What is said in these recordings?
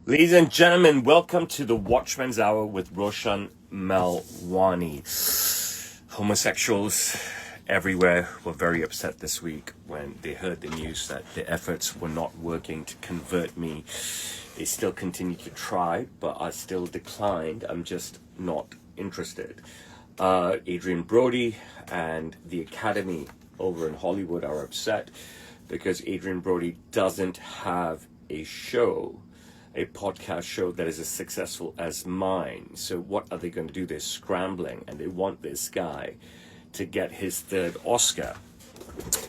Ladies and gentlemen, welcome to the Watchman's Hour with Roshan Melwani. Homosexuals everywhere were very upset this week when they heard the news that the efforts were not working to convert me. They still continue to try, but I still declined. I'm just not interested. Adrian Brody and the Academy over in Hollywood are upset because Adrian Brody doesn't have a podcast show that is as successful as mine. So what are they going to do? They're scrambling and they want this guy to get his third Oscar.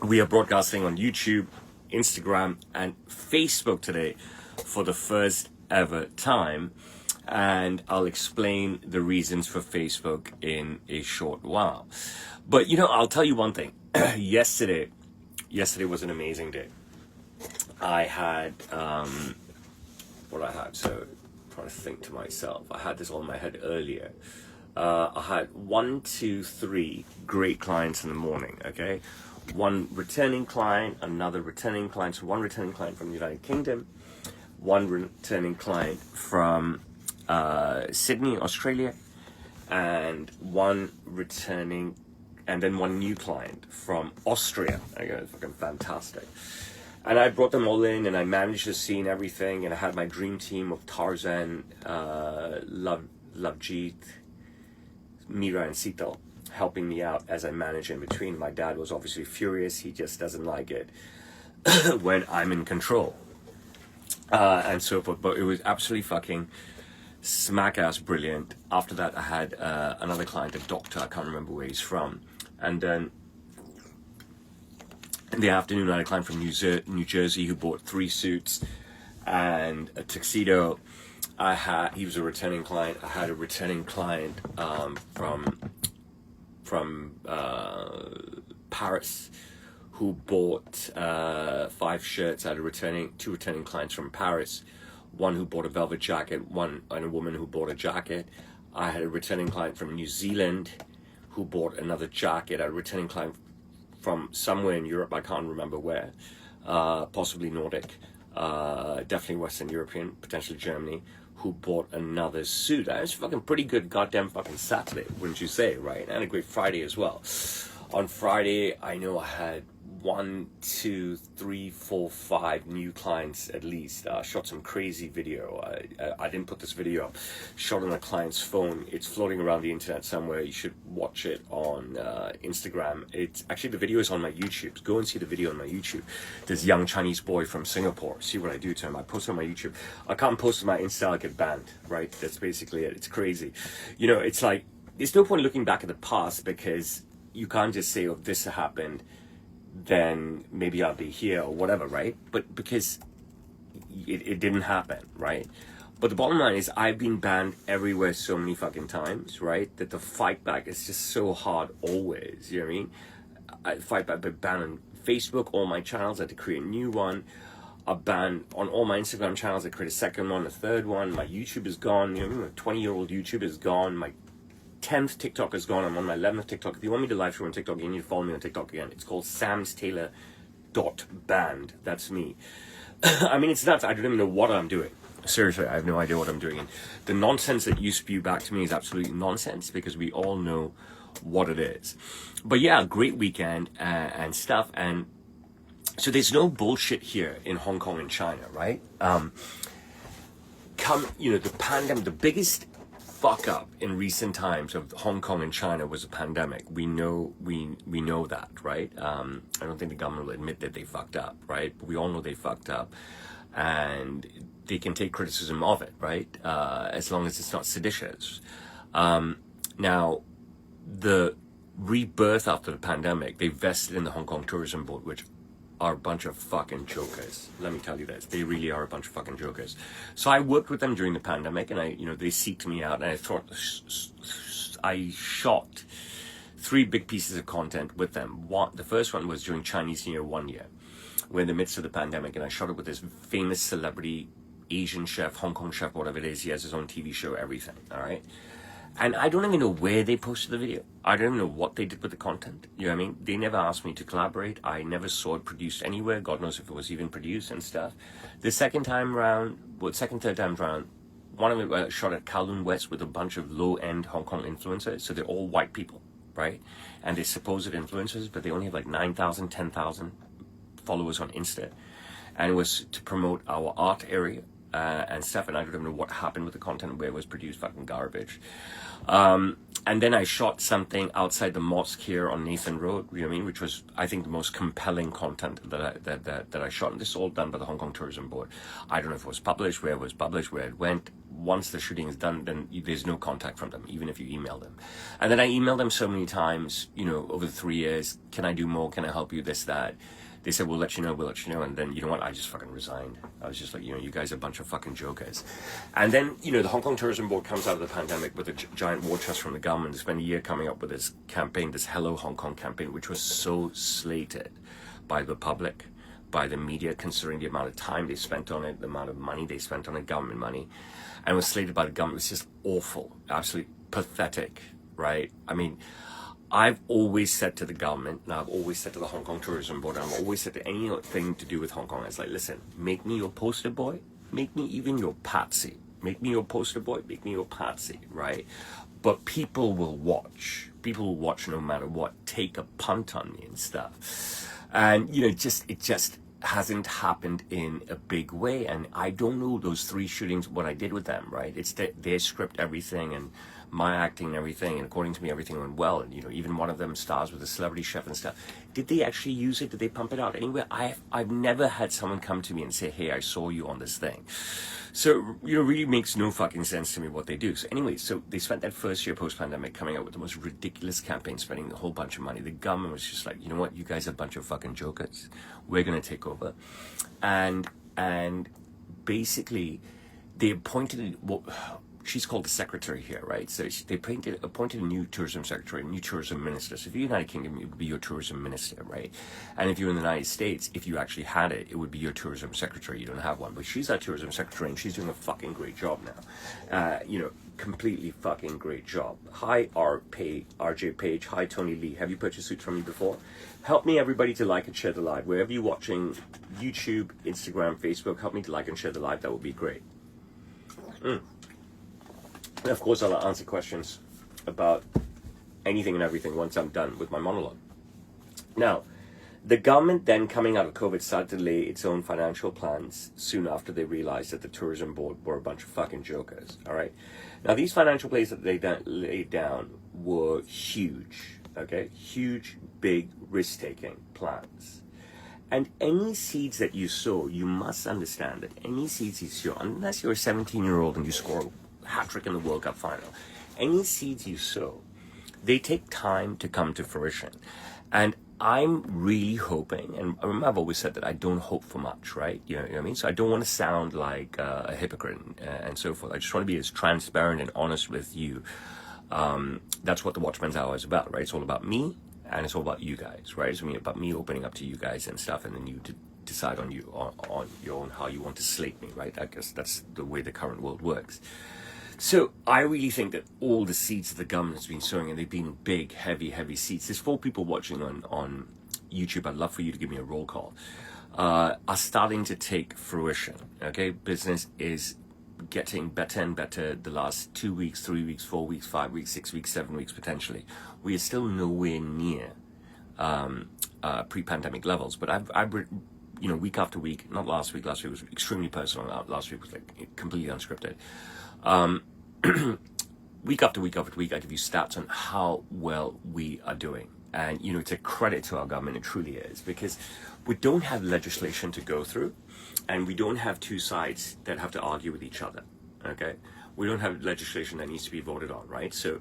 We are broadcasting on YouTube, Instagram, and Facebook today for the first ever time. And I'll explain the reasons for Facebook in a short while. But, I'll tell you one thing. Yesterday was an amazing day. I had, so I'm trying to think to myself. I had this all in my head earlier. I had 3 great clients in the morning, okay? One returning client, another returning client. So one returning client from the United Kingdom, one returning client from Sydney, Australia, and one new client from Austria. It's fucking fantastic. And I brought them all in, and I managed the scene, everything, and I had my dream team of Tarzan, Lavjeet, Mira, and Sital helping me out as I manage in between. My dad was obviously furious. He just doesn't like it when I'm in control, and so forth. But it was absolutely fucking smack-ass brilliant. After that, I had another client, a doctor. I can't remember where he's from. And then in the afternoon, I had a client from New Jersey who bought 3 suits and a tuxedo. He was a returning client. I had a returning client from Paris who bought 5 shirts. I had 2 returning clients from Paris. One who bought a velvet jacket, and a woman who bought a jacket. I had a returning client from New Zealand who bought another jacket. I had a returning client from somewhere in Europe, I can't remember where, possibly Nordic, definitely Western European, potentially Germany, who bought another suit. That was fucking pretty good goddamn fucking Saturday, wouldn't you say, right? And a great Friday as well. On Friday, I know I had 5 new clients at least. Shot some crazy video. I didn't put this video up. Shot on a client's phone. It's floating around the internet somewhere. You should watch it on Instagram. It's actually, the video is on my YouTube. Go and see the video on my YouTube. This young Chinese boy from Singapore. See what I do to him. I post it on my YouTube. I can't post on my Insta. I get banned, right? That's basically it. It's crazy. It's like, there's no point looking back at the past because you can't just say, oh, this happened, then maybe I'll be here or whatever, right? But because it didn't happen, right? But the bottom line is I've been banned everywhere so many fucking times, right? That the fight back is just so hard always, you know what I mean? I fight back, but banned on Facebook, all my channels, I had to create a new one. I banned on all my Instagram channels, I create a second one, a third one. My YouTube is gone, my 20-year-old YouTube is gone. My 10th TikTok is gone. I'm on my 11th TikTok. If you want me to live stream on TikTok, you need to follow me on TikTok again. It's called samstaylor.band. That's me. I mean, it's nuts. I don't even know what I'm doing. Seriously, I have no idea what I'm doing. And the nonsense that you spew back to me is absolutely nonsense because we all know what it is. But yeah, great weekend and stuff. And so there's no bullshit here in Hong Kong and China, right? The pandemic, the biggest fuck up in recent times of Hong Kong and China was a pandemic. We know that, right? I don't think the government will admit that they fucked up, right? But we all know they fucked up, and they can take criticism of it, right? As long as it's not seditious. Now, the rebirth after the pandemic, they vested in the Hong Kong Tourism Board, which are a bunch of fucking jokers. Let me tell you this. They really are a bunch of fucking jokers. So I worked with them during the pandemic, and they seeked me out, and I shot 3 big pieces of content with them. The first one was during Chinese New Year 1 year. We're in the midst of the pandemic, and I shot it with this famous celebrity Asian chef, Hong Kong chef, whatever it is. He has his own TV show, everything, all right? And I don't even know where they posted the video. I don't even know what they did with the content. You know what I mean? They never asked me to collaborate. I never saw it produced anywhere. God knows if it was even produced and stuff. The second, third time round, one of them shot at Kowloon West with a bunch of low-end Hong Kong influencers. So they're all white people, right? And they're supposed influencers, but they only have like 9,000, 10,000 followers on Insta. And it was to promote our art area. And stuff, and I don't even know what happened with the content, where it was produced, fucking garbage. And then I shot something outside the mosque here on Nathan Road, you know what I mean, which was, I think, the most compelling content that I shot. And this is all done by the Hong Kong Tourism Board. I don't know if it was published, where it was published, where it went. Once the shooting is done, then there's no contact from them, even if you email them. And then I emailed them so many times, you know, over the 3 years, can I do more? Can I help you? This, that. They said, we'll let you know. And then, you know what? I just fucking resigned. I was just like, you know, you guys are a bunch of fucking jokers. And then, you know, the Hong Kong Tourism Board comes out of the pandemic with a giant war chest from the government. They spent a year coming up with this campaign, this Hello Hong Kong campaign, which was so slated by the public, by the media, considering the amount of time they spent on it, the amount of money they spent on it, government money. And it was slated by the government. It was just awful, absolutely pathetic, right? I mean, I've always said to the government, and I've always said to the Hong Kong Tourism Board, and I've always said to anything to do with Hong Kong, it's like, listen, make me your poster boy, make me even your patsy, make me your poster boy, make me your patsy, right? But people will watch no matter what, take a punt on me and stuff. And, you know, it just hasn't happened in a big way. And I don't know those 3 shootings, what I did with them, right? It's their script, everything, and my acting and everything, and according to me, everything went well. And, you know, even one of them stars with a celebrity chef and stuff. Did they actually use it? Did they pump it out anywhere? I've never had someone come to me and say, hey, I saw you on this thing. So, you know, really makes no fucking sense to me what they do. So anyway, so they spent that first year post-pandemic coming up with the most ridiculous campaign, spending a whole bunch of money. The government was just like, you know what, you guys are a bunch of fucking jokers. We're going to take over. And basically, they appointed, she's called the secretary here, right? So they appointed a new tourism secretary, a new tourism minister. So if you're in the United Kingdom, it would be your tourism minister, right? And if you're in the United States, if you actually had it, it would be your tourism secretary. You don't have one, but she's our tourism secretary, and she's doing a fucking great job now. You know, completely fucking great job. Hi, RJ Page. Hi, Tony Lee. Have you purchased suits from me before? Help me, everybody, to like and share the live. Wherever you're watching, YouTube, Instagram, Facebook, help me to like and share the live. That would be great. And of course, I'll answer questions about anything and everything once I'm done with my monologue. Now, the government then, coming out of COVID, started to lay its own financial plans soon after they realized that the tourism board were a bunch of fucking jokers, all right? Now, these financial plans that they laid down were huge, okay? Huge, big, risk-taking plans. And any seeds that you sow, you must understand that any seeds you sow, unless you're a 17-year-old and you score hat-trick in the World Cup final, any seeds you sow, they take time to come to fruition. And I'm really hoping, and remember I've always said that I don't hope for much, right? You know what I mean? So I don't want to sound like a hypocrite and so forth. I just want to be as transparent and honest with you. That's what the Watchma'S Hour is about, right? It's all about me, and it's all about you guys, right? It's about me opening up to you guys and stuff, and then you decide on your own how you want to slate me, right? I guess that's the way the current world works. So I really think that all the seeds that the government has been sowing, and they've been big, heavy seeds. There's 4 people watching on YouTube. I'd love for you to give me a roll call. Are starting to take fruition. Okay, business is getting better and better the last 2 weeks, 3 weeks, 4 weeks, 5 weeks, 6 weeks, 7 weeks potentially. We are still nowhere near pre-pandemic levels, but I've you know, week after week, not last week was extremely personal. Last week was like completely unscripted. Week after week after week, I give you stats on how well we are doing. And, you know, it's a credit to our government, it truly is, because we don't have legislation to go through, and we don't have 2 sides that have to argue with each other, okay? We don't have legislation that needs to be voted on, right? So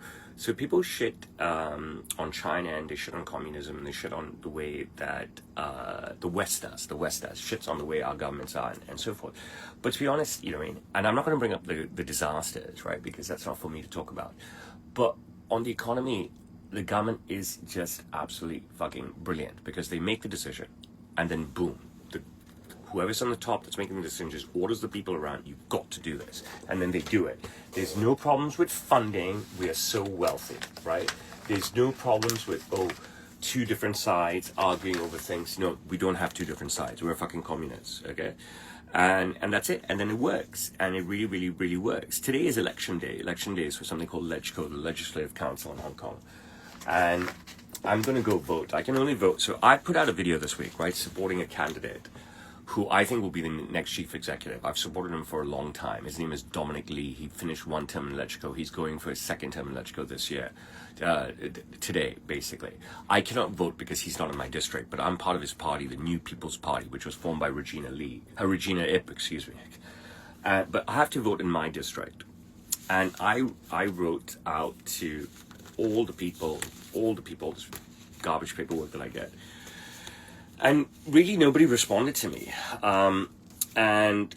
people shit on China, and they shit on communism, and they shit on the way that the West does, shits on the way our governments are, and so forth. But to be honest, you know what I mean? And I'm not going to bring up the disasters, right? Because that's not for me to talk about. But on the economy, the government is just absolutely fucking brilliant, because they make the decision, and then boom, whoever's on the top that's making the decisions orders the people around, you've got to do this. And then they do it. There's no problems with funding. We are so wealthy, right? There's no problems with, two different sides arguing over things. No, we don't have two different sides. We're fucking communists, okay? And that's it. And then it works. And it really, really, really works. Today is election day. Election day is for something called LegCo, the Legislative Council in Hong Kong. And I'm going to go vote. I can only vote. So I put out a video this week, right, supporting a candidate who I think will be the next chief executive. I've supported him for a long time. His name is Dominic Lee. He finished one term in LegCo. He's going for his second term in LegCo this year, today, basically. I cannot vote because he's not in my district, but I'm part of his party, the New People's Party, which was formed by Regina Ip, excuse me. But I have to vote in my district. And I wrote out to all the people, this garbage paperwork that I get. And really nobody responded to me. And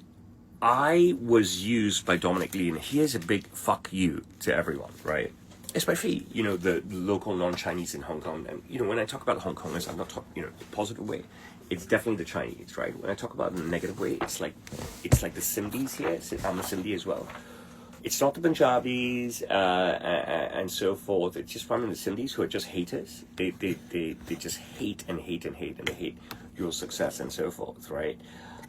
I was used by Dominic Lee, and here's a big fuck you to everyone, right? Especially, the local non-Chinese in Hong Kong. And, when I talk about Hong Kongers, I'm not talking, in a positive way. It's definitely the Chinese, right? When I talk about it in a negative way, it's like the Sindhis here. I'm a Sindhi as well. It's not the Punjabis and so forth. It's just primarily the Sindhis who are just haters. They just hate and hate and hate, and they hate your success and so forth, right?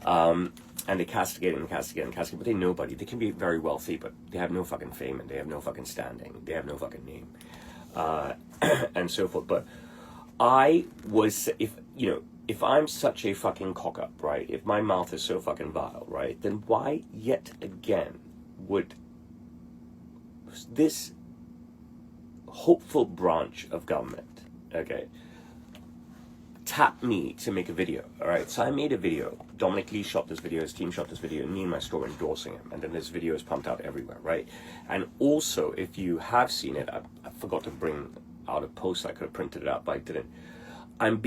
And they castigate and castigate and castigate, but they're nobody. They can be very wealthy, but they have no fucking fame, and they have no fucking standing. They have no fucking name, and so forth. But I was, if I'm such a fucking cock up, right? If my mouth is so fucking vile, right? Then why yet again would this hopeful branch of government, okay, tap me to make a video, all right? So I made a video. Dominic Lee shot this video, his team shot this video, and me and my store endorsing him. And then this video is pumped out everywhere, right? And also, if you have seen it, I forgot to bring out a post. I could have printed it out, but I didn't. I'm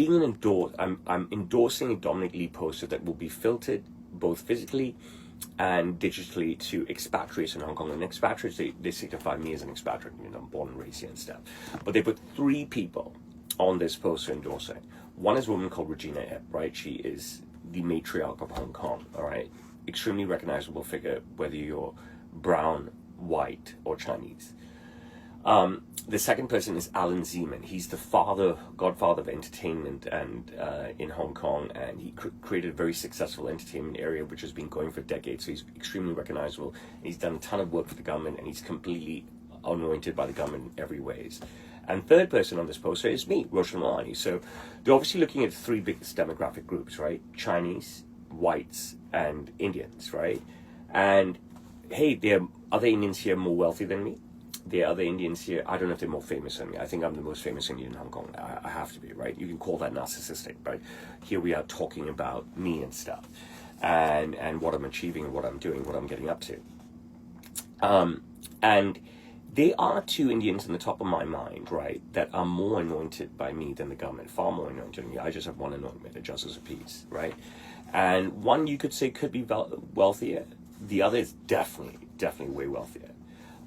endorsing a Dominic Lee poster that will be filtered both physically and digitally to expatriates in Hong Kong. And expatriates, they signify me as an expatriate, I'm born and raised here and stuff. But they put 3 people on this poster endorsing. One is a woman called Regina Ip, right? She is the matriarch of Hong Kong, all right? Extremely recognizable figure, whether you're brown, white, or Chinese. The second person is Alan Zeman. He's the godfather of entertainment and in Hong Kong, and he created a very successful entertainment area which has been going for decades. So he's extremely recognizable. He's done a ton of work for the government, and he's completely anointed by the government in every ways. And third person on this poster is me, Roshan Melwani. So they're obviously looking at the 3 biggest demographic groups, right? Chinese, whites, and Indians, right? And hey, are the Indians here more wealthy than me? There are other Indians here. I don't know if they're more famous than me. I think I'm the most famous Indian in Hong Kong. I have to be, right? You can call that narcissistic, but here we are talking about me and stuff, and what I'm achieving and what I'm doing, what I'm getting up to. And there are 2 Indians in the top of my mind, right, that are more anointed by me than the government, far more anointed than me. I just have one anointment, a justice of peace, right? And one you could say could be wealthier. The other is definitely way wealthier.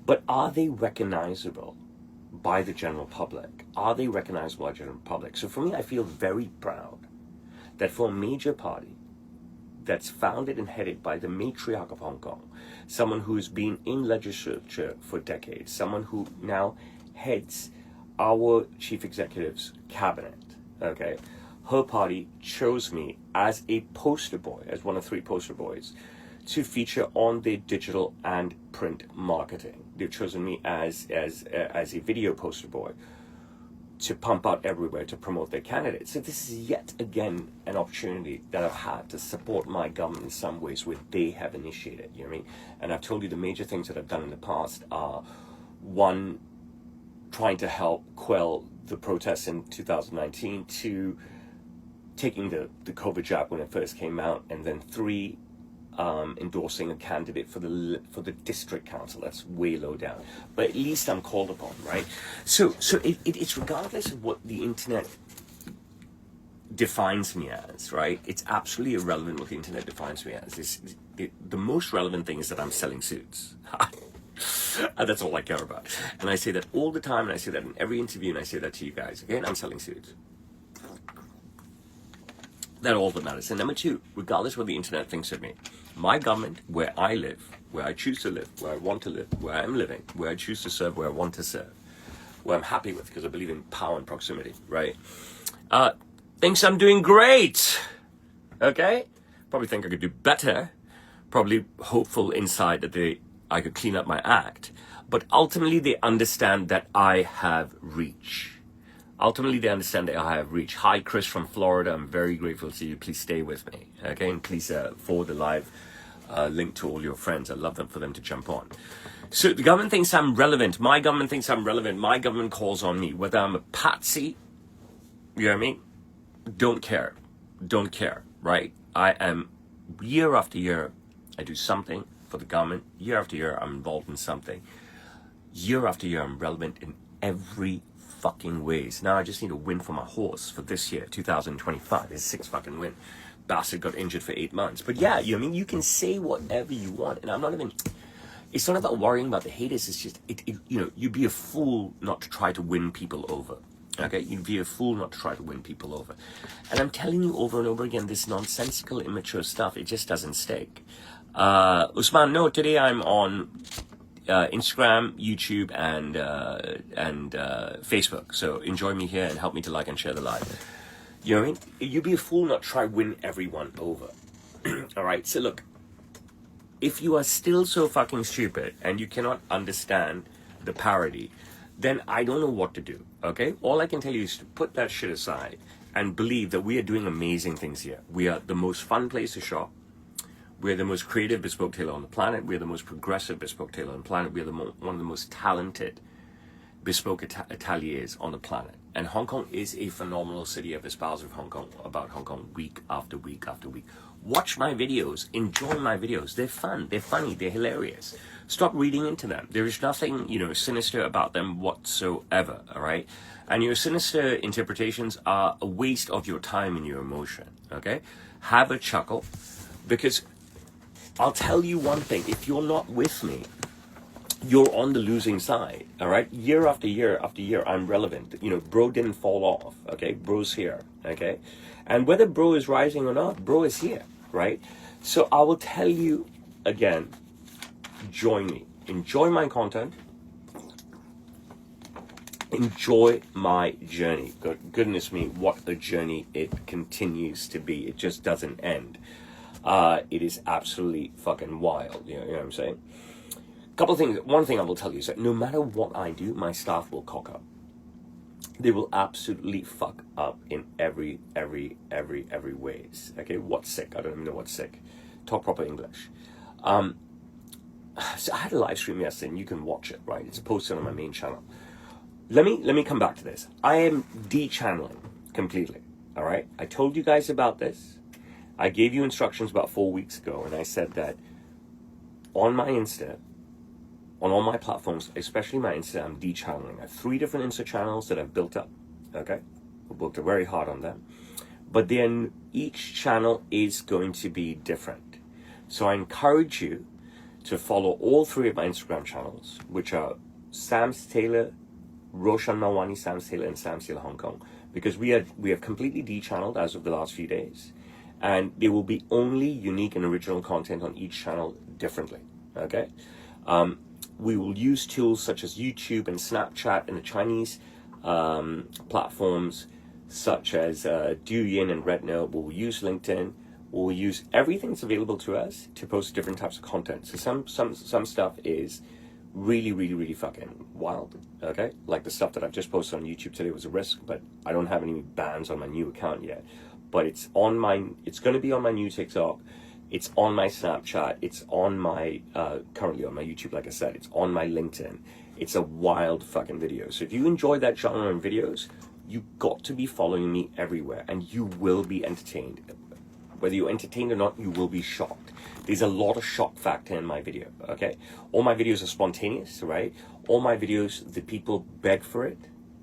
But are they recognizable by the general public? Are they recognizable by the general public? So for me, I feel very proud that for a major party that's founded and headed by the matriarch of Hong Kong, someone who's been in legislature for decades, someone who now heads our chief executive's cabinet, okay, her party chose me as a poster boy, as one of 3 poster boys, to feature on their digital and print marketing. They've chosen me as a video poster boy to pump out everywhere to promote their candidates. So this is yet again an opportunity that I've had to support my government in some ways where they have initiated, you know what I mean? And I've told you the major things that I've done in the past are, 1, trying to help quell the protests in 2019, 2, taking the COVID jab when it first came out, and then 3, endorsing a candidate for the district council. That's way low down, but at least I'm called upon, right? So it's regardless of what the internet defines me as, right? It's absolutely irrelevant what the internet defines me as. The most relevant thing is that I'm selling suits. And that's all I care about. And I say that all the time, and I say that in every interview, and I say that to you guys. Again, I'm selling suits. That all that matters. And number two, regardless what the internet thinks of me, my government, where I live, where I choose to live, where I want to live, where I'm living, where I choose to serve, where I want to serve, where I'm happy with, because I believe in power and proximity, right? Thinks I'm doing great, okay? Probably think I could do better, probably hopeful inside that I could clean up my act, but ultimately they understand that I have reach. Ultimately, they understand that I have reach. Hi, Chris from Florida. I'm very grateful to you. Please stay with me. Okay, and please forward the live link to all your friends. I'd love for them to jump on. So the government thinks I'm relevant. My government thinks I'm relevant. My government calls on me. Whether I'm a patsy, you know what I mean? Don't care. Don't care, right? I am, year after year, I do something for the government. Year after year, I'm involved in something. Year after year, I'm relevant in every fucking ways. Now I just need a win for my horse for this year, 2025. It's 6 fucking win. Bastard got injured for 8 months. But yeah, you know what I mean? You can say whatever you want. And I'm not even, it's not about worrying about the haters. It's just, you know, you'd be a fool not to try to win people over. Okay? You'd be a fool not to try to win people over. And I'm telling you over and over again, this nonsensical, immature stuff, it just doesn't stick. Usman, no, today I'm on Instagram, YouTube, and Facebook. So enjoy me here and help me to like and share the live. You know what I mean? You'd be a fool not to try win everyone over. All right. So look, if you are still so fucking stupid and you cannot understand the parody, then I don't know what to do. Okay. All I can tell you is to put that shit aside and believe that we are doing amazing things here. We are the most fun place to shop. We're the most creative bespoke tailor on the planet. We're the most progressive bespoke tailor on the planet. We're one of the most talented bespoke ateliers on the planet. And Hong Kong is a phenomenal city. I've espoused about Hong Kong week after week after week. Watch my videos. Enjoy my videos. They're fun. They're funny. They're hilarious. Stop reading into them. There is nothing, you know, sinister about them whatsoever, all right? And your sinister interpretations are a waste of your time and your emotion, okay? Have a chuckle, because I'll tell you one thing, if you're not with me, you're on the losing side, all right? Year after year after year, I'm relevant. You know, bro didn't fall off, okay? Bro's here, okay? And whether bro is rising or not, bro is here, right? So I will tell you again, join me. Enjoy my content. Enjoy my journey. Goodness me, what a journey it continues to be. It just doesn't end. It is absolutely fucking wild. You know what I'm saying? Couple of things. One thing I will tell you is that no matter what I do, my staff will cock up. They will absolutely fuck up in every ways. Okay, what's sick? I don't even know what's sick. Talk proper English. So I had a live stream yesterday, and you can watch it. Right, it's posted on my main channel. Let me come back to this. I am de-channeling completely. All right, I told you guys about this. I gave you instructions about 4 weeks ago, and I said that on my Insta, on all my platforms, especially my Insta, I'm de-channeling. I have 3 different Insta channels that I've built up, okay? I worked very hard on them. But then each channel is going to be different. So I encourage you to follow all 3 of my Instagram channels, which are Sam's Taylor, Roshan Melwani, Sam's Taylor, and Sam's Taylor Hong Kong. Because we have completely de-channeled as of the last few days. And there will be only unique and original content on each channel differently, okay? We will use tools such as YouTube and Snapchat and the Chinese platforms such as Douyin and Rednote. We'll use LinkedIn. We'll use everything that's available to us to post different types of content. So some stuff is really fucking wild, okay? Like the stuff that I've just posted on YouTube today was a risk, but I don't have any bans on my new account yet. But it's going to be on my new TikTok. It's on my Snapchat. It's on my, currently on my YouTube, like I said. It's on my LinkedIn. It's a wild fucking video. So if you enjoy that genre of videos, you got to be following me everywhere, and you will be entertained. Whether you're entertained or not, you will be shocked. There's a lot of shock factor in my video, okay? All my videos are spontaneous, right? All my videos, the people beg for it,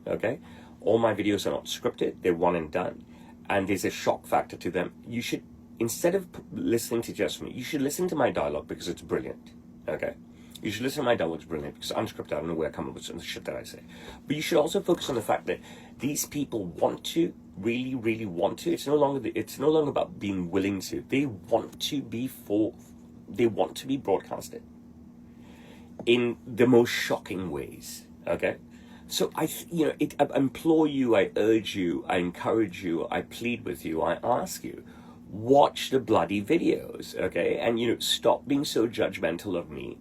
okay? All my videos are not scripted. They're one and done. And there's a shock factor to them. You should, instead of listening to just me, you should listen to my dialogue because it's brilliant, okay? You should listen to my dialogues brilliant because unscripted, I don't know where I come up with some of the shit that I say. But you should also focus on the fact that these people want to, really, really want to. It's no longer about being willing to. They want to be broadcasted in the most shocking ways. Okay? So I implore you, I urge you, I encourage you, I plead with you, I ask you, watch the bloody videos, okay? And, stop being so judgmental of me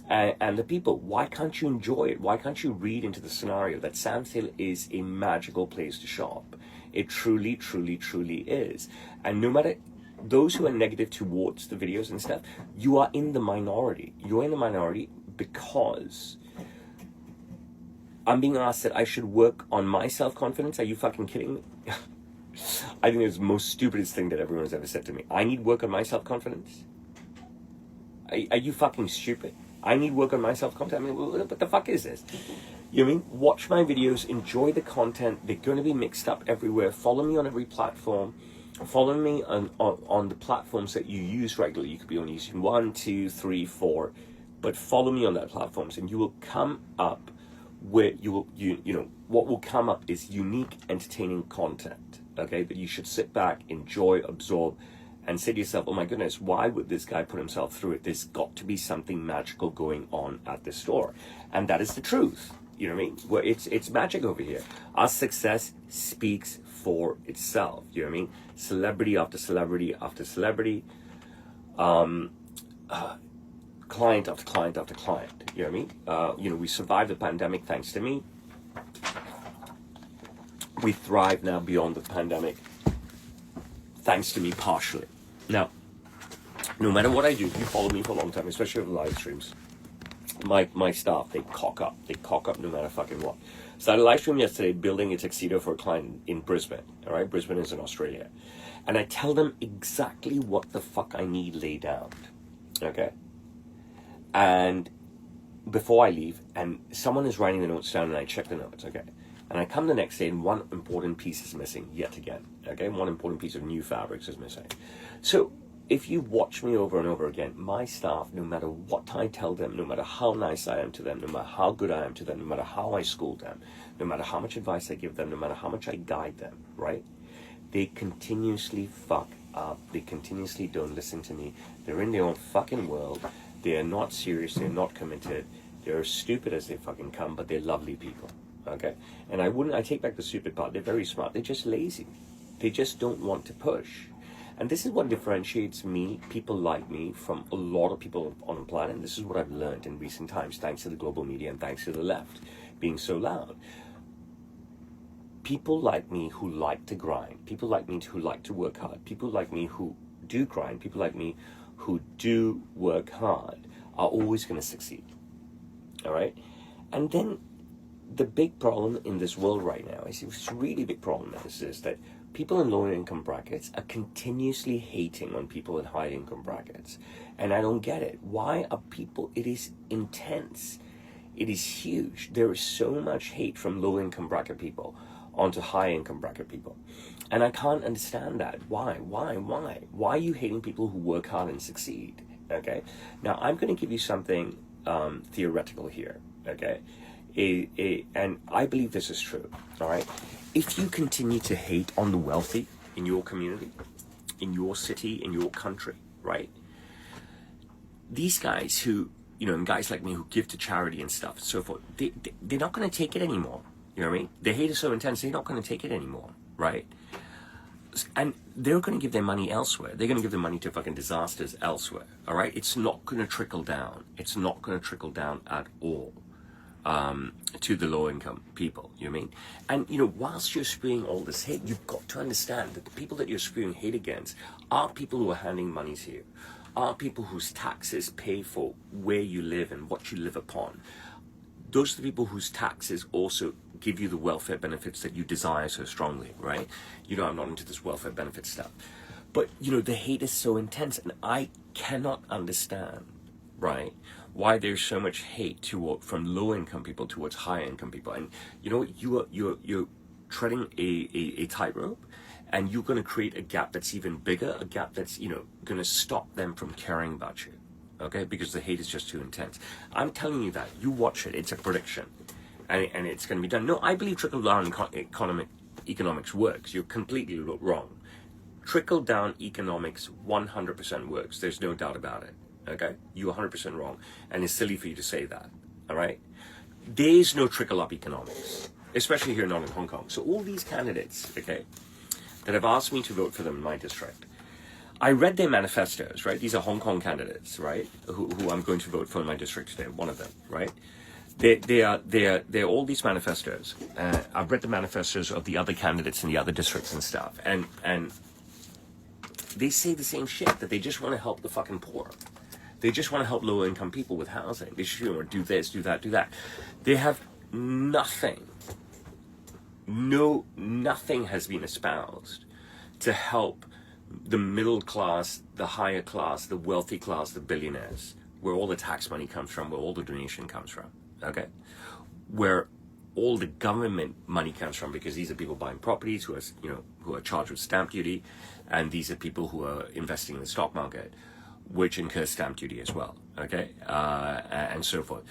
and the people. Why can't you enjoy it? Why can't you read into the scenario that Sandhill is a magical place to shop? It truly, truly, truly is. And no matter those who are negative towards the videos and stuff, you are in the minority. You're in the minority because I'm being asked that I should work on my self-confidence. Are you fucking kidding me? I think it's the most stupidest thing that everyone's ever said to me. I need work on my self-confidence? Are you fucking stupid? I need work on my self-confidence? I mean, what the fuck is this? You know what I mean? Watch my videos, enjoy the content. They're going to be mixed up everywhere. Follow me on every platform. Follow me on the platforms that you use regularly. You could be only using 1, 2, 3, 4. But follow me on that platforms and you will come up where what will come up is unique, entertaining content, okay, that you should sit back, enjoy, absorb, and say to yourself, oh my goodness, why would this guy put himself through it? There's got to be something magical going on at this store. And that is the truth. You know what I mean? Well, it's magic over here. Our success speaks for itself. You know what I mean? Celebrity after celebrity after celebrity. Client after client after client, you know what I mean? We survived the pandemic thanks to me. We thrive now beyond the pandemic thanks to me partially. Now, no matter what I do, if you follow me for a long time, especially over live streams, my staff, they cock up no matter fucking what. Started a live stream yesterday building a tuxedo for a client in Brisbane, all right? Brisbane is in Australia. And I tell them exactly what the fuck I need laid down, okay? And before I leave, and someone is writing the notes down and I check the notes, okay? And I come the next day and one important piece is missing yet again, okay? One important piece of new fabrics is missing. So if you watch me over and over again, my staff, no matter what I tell them, no matter how nice I am to them, no matter how good I am to them, no matter how I school them, no matter how much advice I give them, no matter how much I guide them, right? They continuously fuck up. They continuously don't listen to me. They're in their own fucking world. They are not serious, they're not committed, they're as stupid as they fucking come, but they're lovely people, okay? And I take back the stupid part, they're very smart, they're just lazy. They just don't want to push. And this is what differentiates me, people like me, from a lot of people on the planet. This is what I've learned in recent times, thanks to the global media and thanks to the left being so loud. People like me who like to grind, people like me who like to work hard, people like me who do grind, people like me who do work hard are always going to succeed, all right? And then the big problem in this world right now, it's a really big problem, is that people in lower income brackets are continuously hating on people in high income brackets. And I don't get it. Why are people, it is intense. It is huge. There is so much hate from low income bracket people onto high income bracket people. And I can't understand that. Why? Why are you hating people who work hard and succeed? Okay. Now I'm going to give you something theoretical here. Okay. And I believe this is true. All right. If you continue to hate on the wealthy in your community, in your city, in your country, right? These guys who, and guys like me who give to charity and stuff, so forth, they're not going to take it anymore. You know what I mean? The hate is so intense, they're not going to take it anymore, right? And they're going to give their money elsewhere. They're going to give their money to fucking disasters elsewhere, all right? It's not going to trickle down. It's not going to trickle down at all to the low-income people, you know what I mean? And, whilst you're spewing all this hate, you've got to understand that the people that you're spewing hate against are people who are handing money to you, are people whose taxes pay for where you live and what you live upon. Those are the people whose taxes also give you the welfare benefits that you desire so strongly, right? I'm not into this welfare benefit stuff. But, the hate is so intense, and I cannot understand, right, why there's so much hate from low-income people towards high-income people. And, you're treading a tightrope, and you're going to create a gap that's even bigger, a gap that's, going to stop them from caring about you, okay? Because the hate is just too intense. I'm telling you that. You watch it. It's a prediction. And it's going to be done. No, I believe trickle-down economics works. You're completely wrong. Trickle-down economics 100% works. There's no doubt about it, okay? You're 100% wrong. And it's silly for you to say that, all right? There's no trickle-up economics, especially here not in Hong Kong. So all these candidates, okay, that have asked me to vote for them in my district, I read their manifestos, right? These are Hong Kong candidates, right? Who I'm going to vote for in my district today, one of them, right? They're all these manifestos. I've read the manifestos of the other candidates in the other districts and stuff. And they say the same shit, that they just want to help the fucking poor. They just want to help lower income people with housing. They just want to do this, do that, do that. They have nothing. Nothing has been espoused to help the middle class, the higher class, the wealthy class, the billionaires, where all the tax money comes from, where all the donation comes from, okay? Where all the government money comes from, because these are people buying properties who are charged with stamp duty, and these are people who are investing in the stock market, which incurs stamp duty as well, okay? And so forth.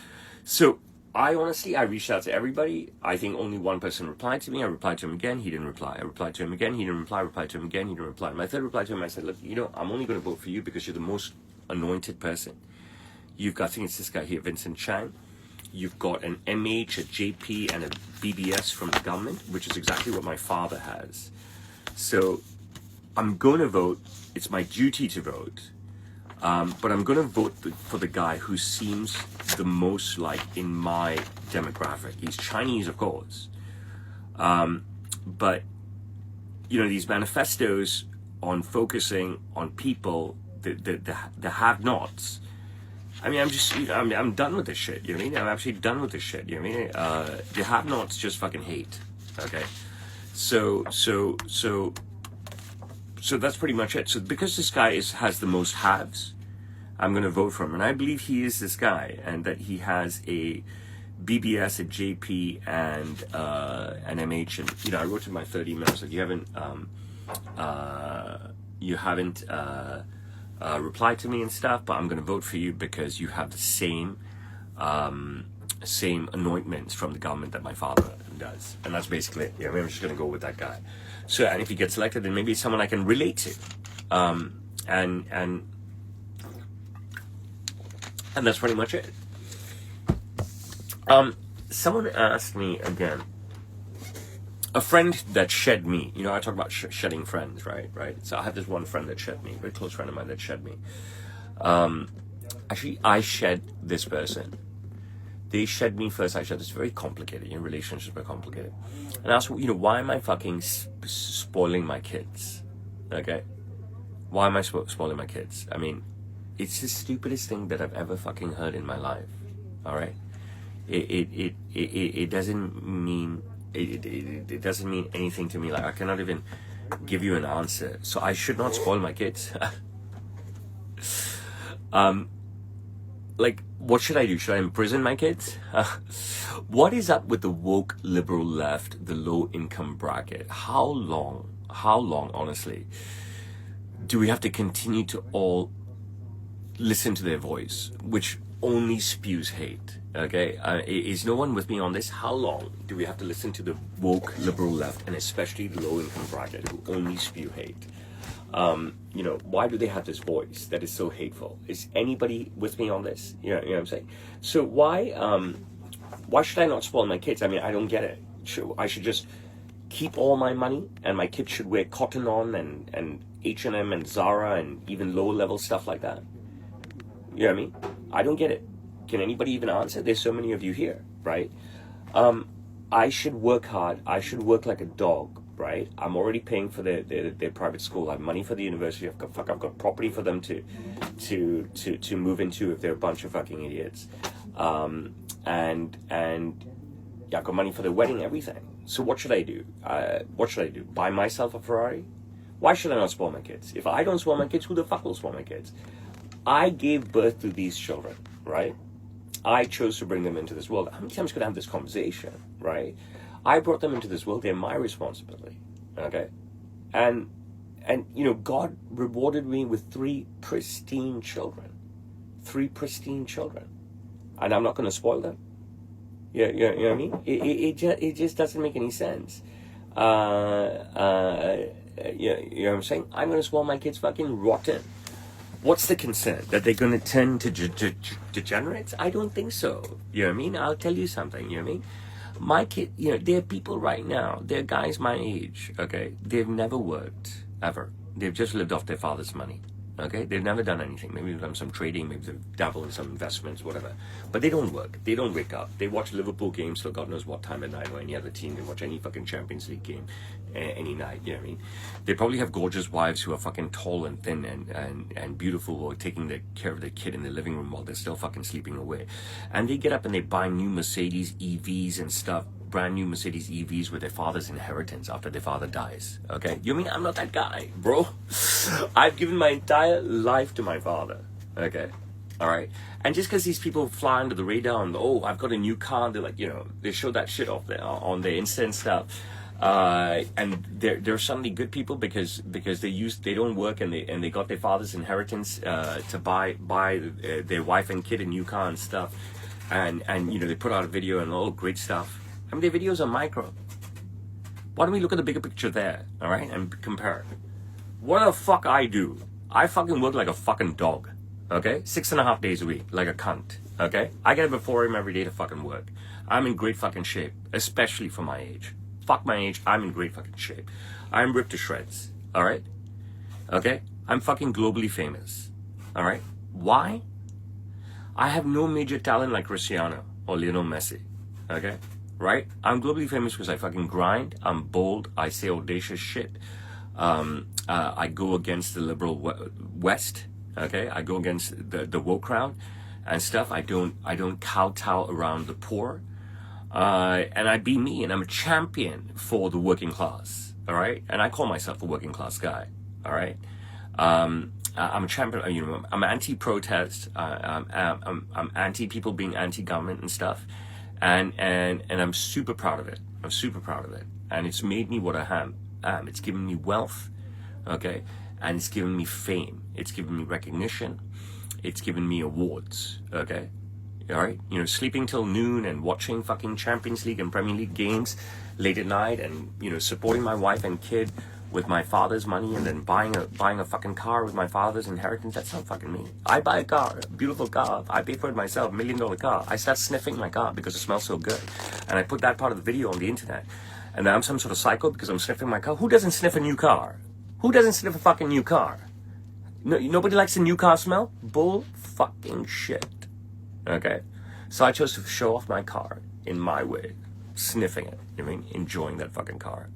So I reached out to everybody. I think only one person replied to me. I replied to him again. He didn't reply. I replied to him again. He didn't reply. I replied to him again. He didn't reply. My third reply to him, I said, look, I'm only going to vote for you because you're the most anointed person. You've got, I think it's this guy here, Vincent Chang. You've got an MH, a JP, and a BBS from the government, which is exactly what my father has. So I'm going to vote. It's my duty to vote. But I'm going to vote for the guy who seems the most like in my demographic. He's Chinese, of course. But, these manifestos on focusing on people, the have-nots. I mean, I'm done with this shit, you know what I mean? I'm absolutely done with this shit, you know what I mean? The have-nots just fucking hate, okay? So that's pretty much it. So because this guy has the most haves, I'm going to vote for him. And I believe he is this guy, and that he has a BBS, a JP, and an MH. And, I wrote in my 30 emails that you haven't replied to me and stuff, but I'm going to vote for you because you have the same anointments from the government that my father does. And that's basically it. I'm just going to go with that guy. So, and if he gets elected, then maybe it's someone I can relate to. And that's pretty much it. Someone asked me again, a friend that shed me, I talk about shedding friends, right? So I have this one friend that shed me, a very close friend of mine that shed me. Actually, I shed this person. They shed me first. I shed this. Very complicated. Relationships are complicated. And I asked, why am I fucking spoiling my kids? Okay? Why am I spoiling my kids? I mean, it's the stupidest thing that I've ever fucking heard in my life. All right? It doesn't mean it doesn't mean anything to me. Like, I cannot even give you an answer. So I should not spoil my kids. Like, what should I do? Should I imprison my kids? What is up with the woke liberal left, the low income bracket? How long, honestly, do we have to continue to all listen to their voice, which only spews hate? Okay, is no one with me on this? How long do we have to listen to the woke liberal left, and especially the low income bracket, who only spew hate? Why do they have this voice that is so hateful? Is anybody with me on this? You know what I'm saying? So why should I not spoil my kids? I mean, I don't get it. I should just keep all my money, and my kids should wear Cotton On and H&M and Zara and even low level stuff like that. You know what I mean? I don't get it. Can anybody even answer? There's so many of you here, right? I should work hard. I should work like a dog, right? I'm already paying for their private school. I have money for the university. I've got property for them to move into if they're a bunch of fucking idiots. And I've got money for their wedding, everything. So what should I do? Buy myself a Ferrari? Why should I not spoil my kids? If I don't spoil my kids, who the fuck will spoil my kids? I gave birth to these children, right? I chose to bring them into this world. How many times could I have this conversation, right? I brought them into this world. They're my responsibility, okay? And God rewarded me with 3 pristine children. 3 pristine children, and I'm not going to spoil them. You know what I mean? It just doesn't make any sense. You know what I'm saying? I'm going to spoil my kids fucking rotten. What's the concern? That they're going to turn to degenerates? I don't think so. You know what I mean? I'll tell you something. You know what I mean? My kid, you know, there are people right now, there are guys my age, okay? They've never worked, ever. They've just lived off their father's money, okay? They've never done anything. Maybe they've done some trading, maybe they've dabbled in some investments, whatever. But they don't work. They don't wake up. They watch Liverpool games till God knows what time at night, or any other team. They watch any fucking Champions League game any night, you know what I mean? They probably have gorgeous wives who are fucking tall and thin and beautiful, or taking care of their kid in the living room while they're still fucking sleeping away. And they get up and they buy new Mercedes EVs and stuff, brand new Mercedes EVs with their father's inheritance after their father dies, okay? You mean I'm not that guy, bro? I've given my entire life to my father, okay? All right? And just because these people fly under the radar and, oh, I've got a new car, they're like, you know, they show that shit off there on their Insta and stuff. And they're suddenly good people because they don't work and they got their father's inheritance to buy their wife and kid a new car and stuff, and you know, they put out a video and all great stuff. I mean, their videos are micro. Why don't we look at the bigger picture there, all right, and compare? What the fuck I do? I fucking work like a fucking dog, okay? 6.5 days a week, like a cunt, okay? I get up at 4 a.m. every day to fucking work. I'm in great fucking shape, especially for my age. Fuck my age, I'm in great fucking shape. I'm ripped to shreds, all right? Okay? I'm fucking globally famous, all right? Why? I have no major talent like Cristiano or Lionel Messi, okay? Right? I'm globally famous because I fucking grind, I'm bold, I say audacious shit. I go against the liberal West, okay? I go against the woke crowd and stuff. I don't kowtow around the poor. And I be me, and I'm a champion for the working class, all right? And I call myself a working class guy, all right? I'm a champion, you know, I'm anti-protest, I'm anti-people being anti-government and stuff, and I'm super proud of it. I'm super proud of it. And it's made me what I am. It's given me wealth, okay? And it's given me fame. It's given me recognition. It's given me awards, okay? All right, you know, sleeping till noon and watching fucking Champions League and Premier League games late at night, and you know, supporting my wife and kid with my father's money, and then buying a fucking car with my father's inheritance. That's not fucking me. I buy a car, a beautiful car. I pay for it myself, $1 million car. I start sniffing my car because it smells so good, and I put that part of the video on the internet. And I'm some sort of psycho because I'm sniffing my car. Who doesn't sniff a new car? Who doesn't sniff a fucking new car? No, nobody likes a new car smell. Bull fucking shit. Okay, so I chose to show off my car in my way, sniffing it, you know, enjoying that fucking car.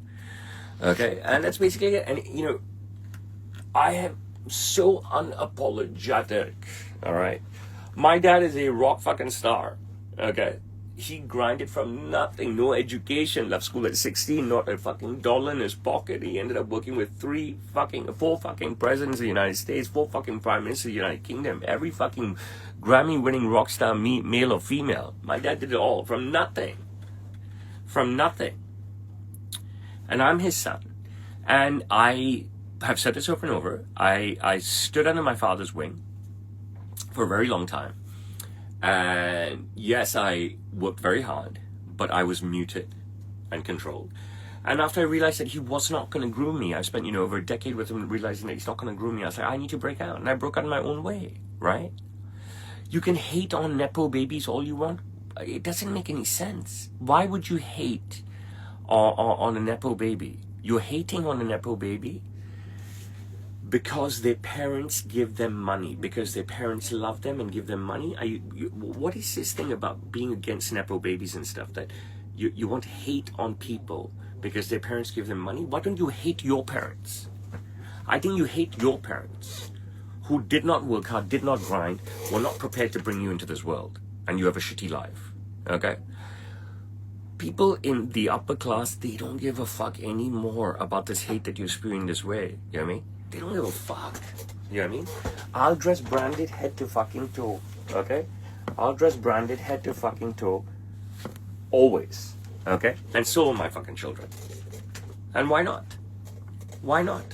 Okay, and that's basically it. And you know, I am so unapologetic. All right, my dad is a rock fucking star. Okay, he grinded from nothing, no education, left school at 16, not a fucking dollar in his pocket. He ended up working with 4 fucking presidents of the United States, 4 fucking prime ministers of the United Kingdom, every fucking Grammy-winning rock star, male or female. My dad did it all from nothing. From nothing. And I'm his son. And I have said this over and over. I stood under my father's wing for a very long time. And yes, I worked very hard, but I was muted and controlled. And after I realized that he was not going to groom me, I spent, you know, over a decade with him realizing that he's not going to groom me. I was like, I need to break out. And I broke out in my own way, right? You can hate on Nepo babies all you want. It doesn't make any sense. Why would you hate on a Nepo baby? You're hating on a Nepo baby because their parents give them money, because their parents love them and give them money. What is this thing about being against Nepo babies and stuff, that you want to hate on people because their parents give them money? Why don't you hate your parents? I think you hate your parents, who did not work hard, did not grind, were not prepared to bring you into this world, and you have a shitty life, okay? People in the upper class, they don't give a fuck anymore about this hate that you're spewing this way, you know what I mean? They don't give a fuck, you know what I mean? I'll dress branded head to fucking toe, okay? I'll dress branded head to fucking toe, always, okay? And so will my fucking children. And why not? Why not?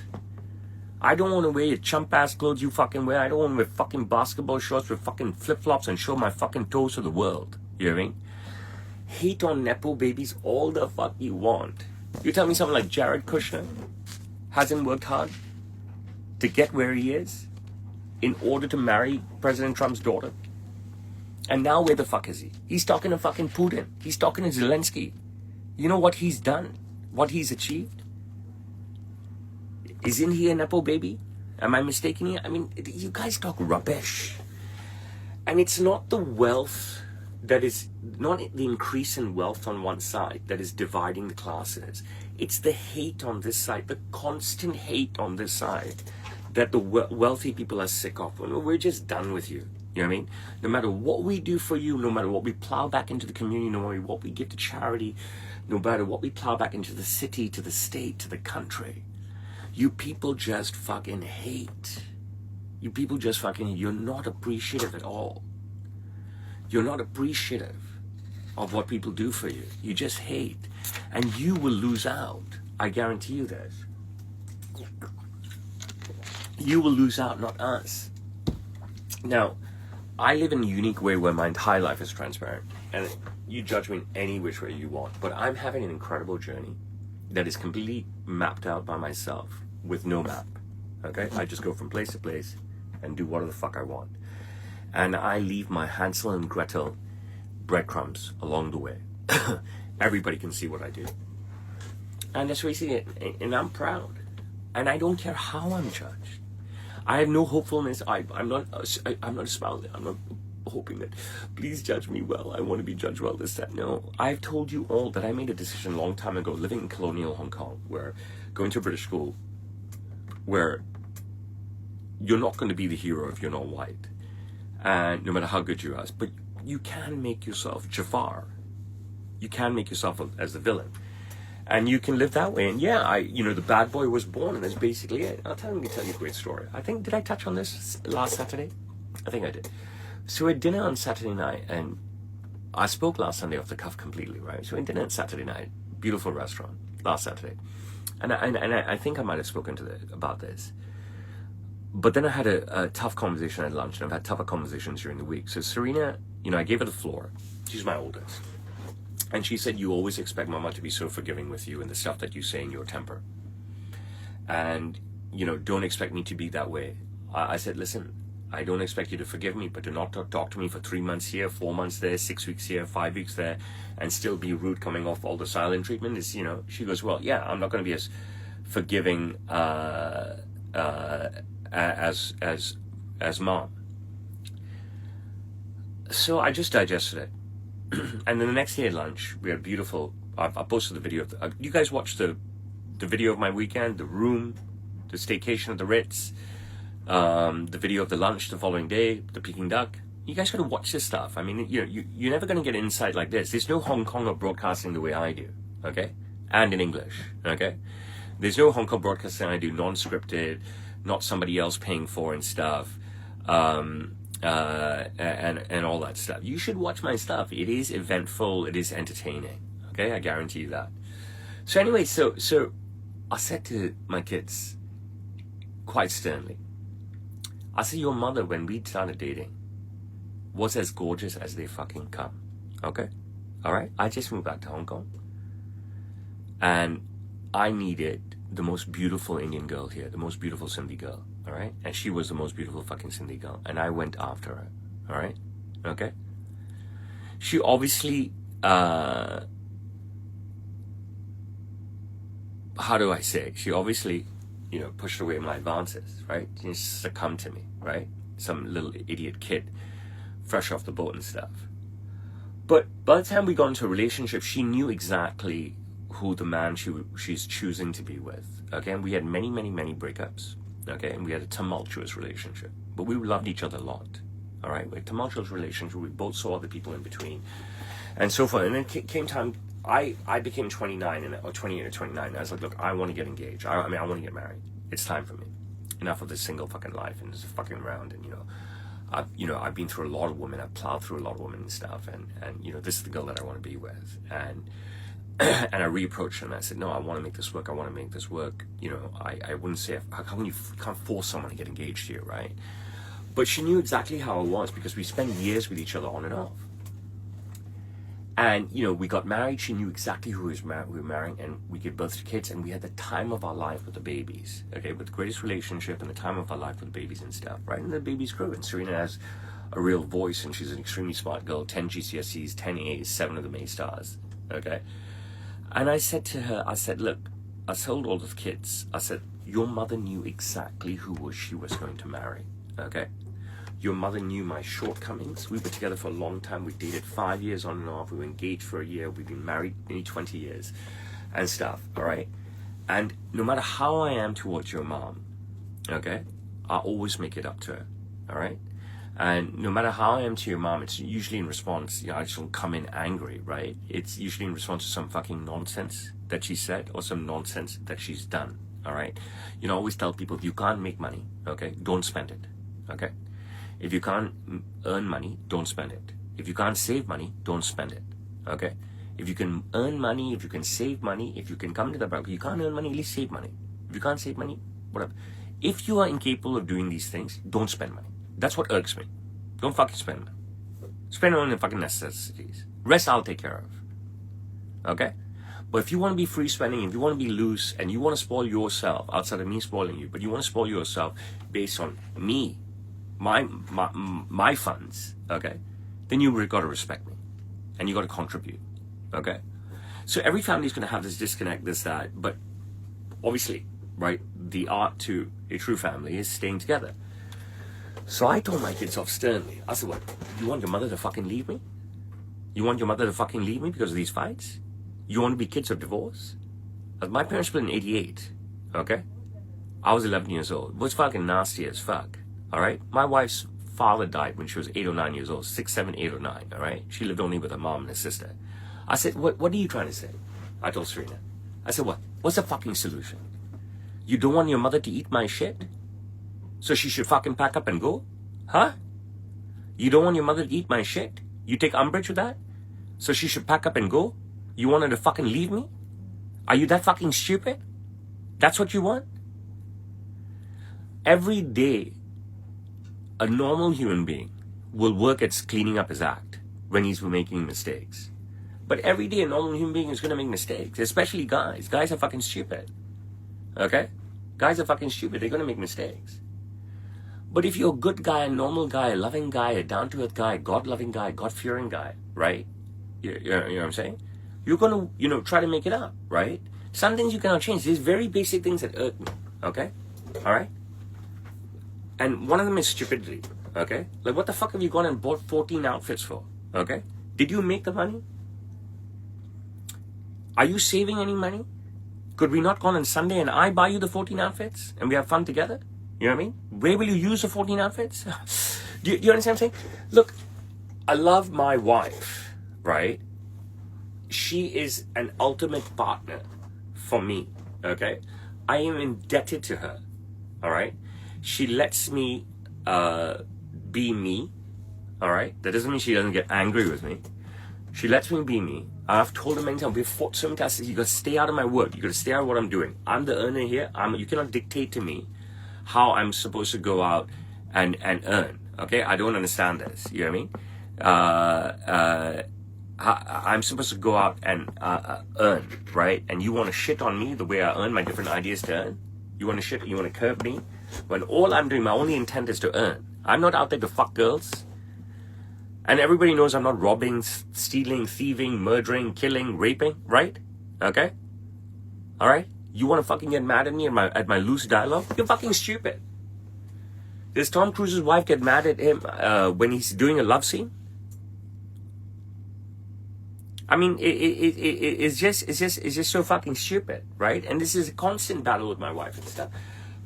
I don't want to wear your chump ass clothes you fucking wear. I don't want to wear fucking basketball shorts with fucking flip flops and show my fucking toes to the world. You know what I mean? Hate on Nepo babies all the fuck you want. You tell me something like Jared Kushner hasn't worked hard to get where he is in order to marry President Trump's daughter? And now where the fuck is he? He's talking to fucking Putin. He's talking to Zelensky. You know what he's done? What he's achieved? Isn't he a Nepo baby? Am I mistaken here? I mean, you guys talk rubbish. And it's not the wealth that is, not the increase in wealth on one side that is dividing the classes. It's the hate on this side, the constant hate on this side that the wealthy people are sick of. We're just done with you. You know what I mean? No matter what we do for you, no matter what we plow back into the community, no matter what we give to charity, no matter what we plow back into the city, to the state, to the country, you people just fucking hate. You people just fucking hate. You're not appreciative at all. You're not appreciative of what people do for you. You just hate. And you will lose out. I guarantee you this. You will lose out, not us. Now, I live in a unique way where my entire life is transparent. And you judge me in any which way you want. But I'm having an incredible journey that is completely mapped out by myself with no map. Okay? I just go from place to place and do whatever the fuck I want. And I leave my Hansel and Gretel breadcrumbs along the way. Everybody can see what I do. And that's basically it. And I'm proud. And I don't care how I'm judged. I have no hopefulness. I'm not smiling. I'm not hoping that, please judge me well. I want to be judged well, this, that. No. I've told you all that I made a decision a long time ago, living in colonial Hong Kong, where going to a British school, where you're not going to be the hero if you're not white. And no matter how good you are. But you can make yourself Jafar. You can make yourself as the villain. And you can live that way. And yeah, the bad boy was born, and that's basically it. Let me tell you a great story. Did I touch on this last Saturday? I think I did. So we had dinner on Saturday night, and I spoke last Sunday off the cuff completely, right? So we had dinner on Saturday night, beautiful restaurant, last Saturday. And I think I might have spoken about this. But then I had a tough conversation at lunch, and I've had tougher conversations during the week. So Serena, I gave her the floor. She's my oldest. And she said, you always expect Mama to be so forgiving with you and the stuff that you say in your temper. And, don't expect me to be that way. I said, listen, I don't expect you to forgive me, but do not talk to me for 3 months here, 4 months there, 6 weeks here, 5 weeks there, and still be rude coming off all the silent treatment. Is, she goes, well, yeah, I'm not going to be as forgiving as Mom. So I just digested it. And then the next day at lunch, we had beautiful, I posted the video of you guys watched the video of my weekend, the room, the staycation at the Ritz, the video of the lunch the following day, the Peking duck. You guys gotta watch this stuff. I mean, you're never gonna get an insight like this. There's no Hong Konger broadcasting the way I do, okay? And in English, okay? There's no Hong Kong broadcasting I do, non-scripted, not somebody else paying for and stuff. And all that stuff. You should watch my stuff. It is eventful. It is entertaining. Okay, I guarantee you that. So anyway, so I said to my kids quite sternly, I said, your mother, when we started dating, was as gorgeous as they fucking come. Okay, all right. I just moved back to Hong Kong, and I needed the most beautiful Indian girl here, the most beautiful Sindhi girl. All right, and she was the most beautiful fucking Sindhi girl, and I went after her. All right, okay. She obviously, how do I say? She obviously, pushed away my advances, right? She succumbed to me, right? Some little idiot kid, fresh off the boat and stuff. But by the time we got into a relationship, she knew exactly who the man she's choosing to be with. Okay, and we had many, many, many breakups. Okay, and we had a tumultuous relationship, but we loved each other a lot. All right, we had a tumultuous relationship. We both saw other people in between, and so forth. And then came time. I became 29 or 28 or 29. And I was like, look, I want to get engaged. I want to get married. It's time for me. Enough of this single fucking life and just fucking around. And I've been through a lot of women. I've plowed through a lot of women and stuff. And this is the girl that I want to be with. And And I reapproached her and I said, no, I want to make this work. I want to make this work. You know, I wouldn't say, how come you can't force someone to get engaged to you, right? But she knew exactly how I was because we spent years with each other on and off. And, you know, we got married. She knew exactly who we were marrying, and we gave birth to kids, and we had the time of our life with the babies, okay? With the greatest relationship and the time of our life with the babies and stuff, right? And the babies grew, and Serena has a real voice, and she's an extremely smart girl, 10 GCSEs, 10 A's, 7 of them A stars, okay? And I said to her, I said, look, I told all the kids, I said, your mother knew exactly who she was going to marry, okay? Your mother knew my shortcomings. We were together for a long time. We dated 5 years on and off. We were engaged for a year. We've been married nearly 20 years and stuff, all right? And no matter how I am towards your mom, okay, I always make it up to her, all right? And no matter how I am to your mom, it's usually in response, you know, I just don't come in angry, right? It's usually in response to some fucking nonsense that she said or some nonsense that she's done, all right? You know, I always tell people, if you can't make money, okay, don't spend it, okay? If you can't earn money, don't spend it. If you can't save money, don't spend it, okay? If you can earn money, if you can save money, if you can come to the bank, you can't earn money, at least save money. If you can't save money, whatever. If you are incapable of doing these things, don't spend money. That's what irks me. Don't fucking spend money. Spend it on the fucking necessities. Rest I'll take care of, okay? But if you want to be free spending, if you want to be loose, and you want to spoil yourself outside of me spoiling you, but you want to spoil yourself based on me, my funds, okay, then you got to respect me and you got to contribute, okay? So every family is going to have this disconnect, this, that, but obviously, right, the art to a true family is staying together. So I told my kids off sternly. I said, what, you want your mother to fucking leave me? You want your mother to fucking leave me because of these fights? You want to be kids of divorce? My parents split in 88, okay? I was 11 years old. It was fucking nasty as fuck. All right, my wife's father died when she was 8 or 9 years old, 6, 7, 8 or 9. All right, she lived only with her mom and her sister. I said, what are you trying to say? I told Serena. I said, what's the fucking solution? You don't want your mother to eat my shit, so she should fucking pack up and go? Huh? You don't want your mother to eat my shit? You take umbrage with that? So she should pack up and go? You want her to fucking leave me? Are you that fucking stupid? That's what you want? Every day, a normal human being will work at cleaning up his act when he's making mistakes. But every day a normal human being is going to make mistakes, especially guys. Guys are fucking stupid. Okay? Guys are fucking stupid. They're going to make mistakes. But if you're a good guy, a normal guy, a loving guy, a down-to-earth guy, God-loving guy, God-fearing guy, right? You know what I'm saying? You're going to, try to make it up, right? Some things you cannot change. There's very basic things that irk me. Okay? All right? And one of them is stupidity, okay? Like, what the fuck have you gone and bought 14 outfits for, okay? Did you make the money? Are you saving any money? Could we not go on Sunday and I buy you the 14 outfits and we have fun together? You know what I mean? Where will you use the 14 outfits? do you understand what I'm saying? Look, I love my wife, right? She is an ultimate partner for me, okay? I am indebted to her, all right? She lets me be me, all right? That doesn't mean she doesn't get angry with me. She lets me be me. I've told her many times, we've fought so many times, you got to stay out of my work. You got to stay out of what I'm doing. I'm the earner here. You cannot dictate to me how I'm supposed to go out and earn, okay? I don't understand this, you know what I mean? I'm supposed to go out and earn, right? And you want to shit on me the way I earn my different ideas to earn? You want to shit, you want to curb me? When all I'm doing, my only intent is to earn. I'm not out there to fuck girls. And everybody knows I'm not robbing, stealing, thieving, murdering, killing, raping, right? Okay? All right? You want to fucking get mad at me at my loose dialogue? You're fucking stupid. Does Tom Cruise's wife get mad at him when he's doing a love scene? I mean, it's just so fucking stupid, right? And this is a constant battle with my wife and stuff.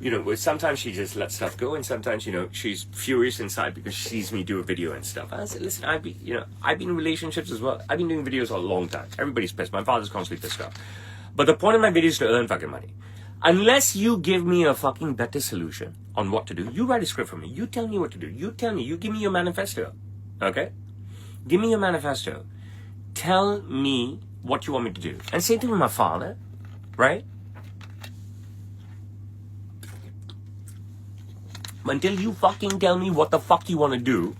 Where sometimes she just lets stuff go, and sometimes, she's furious inside because she sees me do a video and stuff. And I said, listen, I've been in relationships as well. I've been doing videos for a long time. Everybody's pissed. My father's constantly pissed off. But the point of my video is to earn fucking money. Unless you give me a fucking better solution on what to do, you write a script for me. You tell me what to do. You give me your manifesto. Okay? Give me your manifesto. Tell me what you want me to do. And same thing with my father, right? Until you fucking tell me what the fuck you want to do,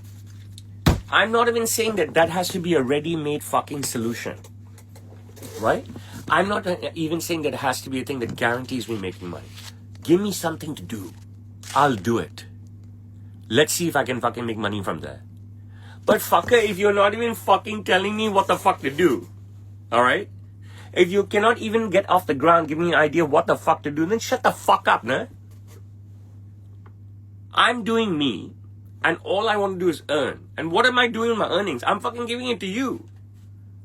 I'm not even saying that that has to be a ready-made fucking solution, right? I'm not even saying that it has to be a thing that guarantees me making money. Give me something to do. I'll do it. Let's see if I can fucking make money from there. But fucker, if you're not even fucking telling me what the fuck to do, alright? If you cannot even get off the ground, give me an idea what the fuck to do, then shut the fuck up, nah? I'm doing me, and all I want to do is earn. And what am I doing with my earnings? I'm fucking giving it to you.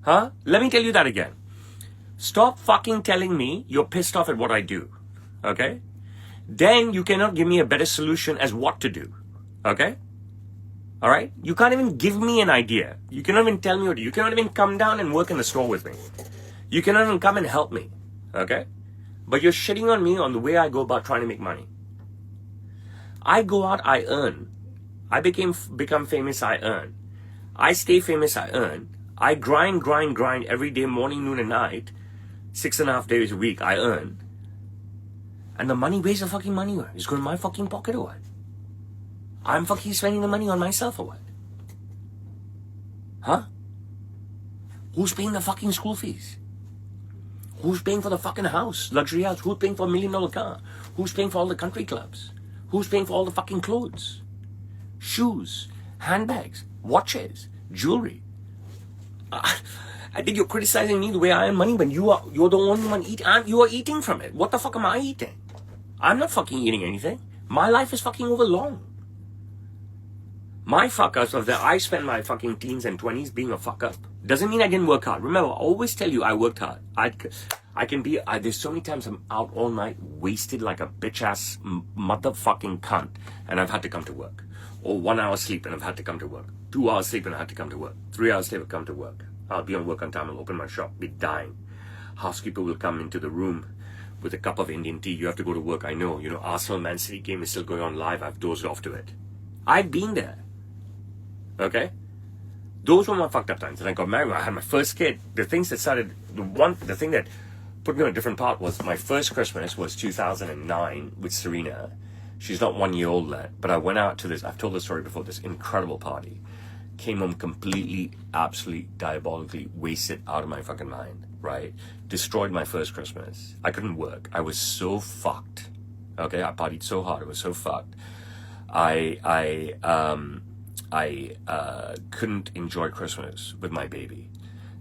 Huh? Let me tell you that again. Stop fucking telling me you're pissed off at what I do. Okay? Then you cannot give me a better solution as what to do. Okay? Alright? You can't even give me an idea. You cannot even tell me what to do. You cannot even come down and work in the store with me. You cannot even come and help me. Okay? But you're shitting on me on the way I go about trying to make money. I go out, I earn. I become famous, I earn. I stay famous, I earn. I grind every day, morning, noon, and night. 6.5 days a week, I earn. And the money, where's the fucking money? It's going in my fucking pocket or what? I'm fucking spending the money on myself or what? Huh? Who's paying the fucking school fees? Who's paying for the fucking house, luxury house? Who's paying for $1 million car? Who's paying for all the country clubs? Who's paying for all the fucking clothes? Shoes, handbags, watches, jewelry. I think you're criticizing me the way I earn money, but you're the only one eating. You are eating from it. What the fuck am I eating? I'm not fucking eating anything. My life is fucking over long. My fuck ups of that I spent my fucking teens and 20s being a fuck up. Doesn't mean I didn't work hard. Remember, I always tell you I worked hard. There's so many times I'm out all night, wasted like a bitch ass motherfucking cunt, and I've had to come to work. Or 1 hour sleep and I've had to come to work. 2 hours sleep and I had to come to work. 3 hours sleep and come to work. I'll be on work on time. I'll open my shop, be dying. Housekeeper will come into the room with a cup of Indian tea. You have to go to work. I know. Arsenal Man City game is still going on live. I've dozed off to it. I've been there. Okay? Those were my fucked up times. And I got married. I had my first kid. The thing that put me on a different path was my first Christmas was 2009 with Serena. She's not 1 year old yet, but I went out to this, I've told the story before, this incredible party. Came home completely, absolutely, diabolically wasted out of my fucking mind, right? Destroyed my first Christmas. I couldn't work. I was so fucked. Okay, I partied so hard. It was so fucked. I couldn't enjoy Christmas with my baby.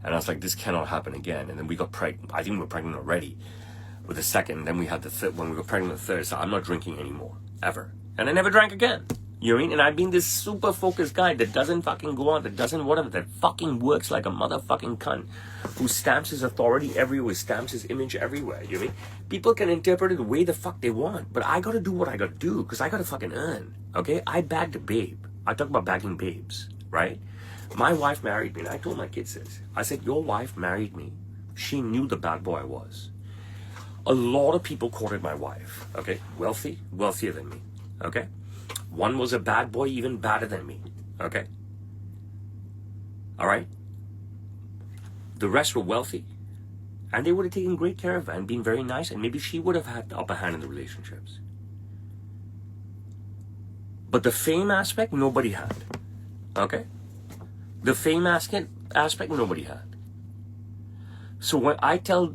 And I was like, this cannot happen again. And then we got pregnant. I think we were pregnant already with the second. Then we had the third. When we got pregnant with the third, so I'm not drinking anymore. Ever. And I never drank again. You know what I mean? And I've been this super focused guy that doesn't fucking go on, that doesn't whatever, that fucking works like a motherfucking cunt, who stamps his authority everywhere, stamps his image everywhere. You know what I mean? People can interpret it the way the fuck they want, but I gotta do what I gotta do, because I gotta fucking earn. Okay? I bagged a babe. I talk about bagging babes, right? My wife married me, and I told my kids this. I said, your wife married me. She knew the bad boy I was. A lot of people courted my wife, okay? Wealthier than me, okay? One was a bad boy, even badder than me, okay? All right? The rest were wealthy, and they would have taken great care of her and been very nice, and maybe she would have had the upper hand in the relationships. But the fame aspect, nobody had, okay? The fame aspect, nobody had. So when I tell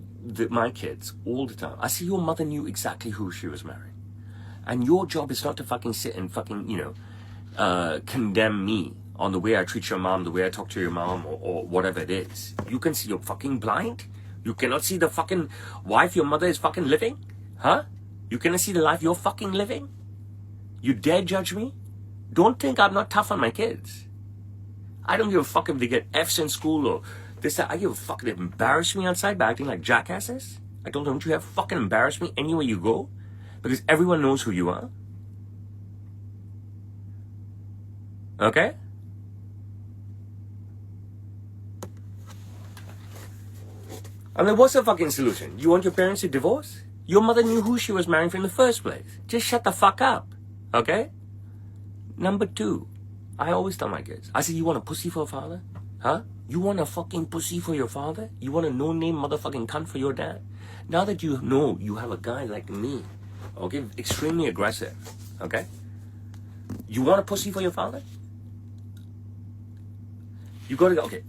my kids all the time, I say, your mother knew exactly who she was marrying. And your job is not to fucking sit and fucking, condemn me on the way I treat your mom, the way I talk to your mom, or whatever it is. You can see you're fucking blind? You cannot see the fucking life your mother is fucking living? Huh? You cannot see the life you're fucking living? You dare judge me? Don't think I'm not tough on my kids. I don't give a fuck if they get F's in school or this, that. I give a fuck if they embarrass me outside by acting like jackasses. I told them, don't you have fucking embarrass me anywhere you go? Because everyone knows who you are. Okay? I mean, what's the fucking solution? You want your parents to divorce? Your mother knew who she was marrying from in the first place. Just shut the fuck up. Okay? Number 2. I always tell my kids, I said, you want a pussy for a father? Huh? You want a fucking pussy for your father? You want a no-name motherfucking cunt for your dad? Now that you know you have a guy like me, okay, extremely aggressive, okay? You want a pussy for your father? You gotta go, okay,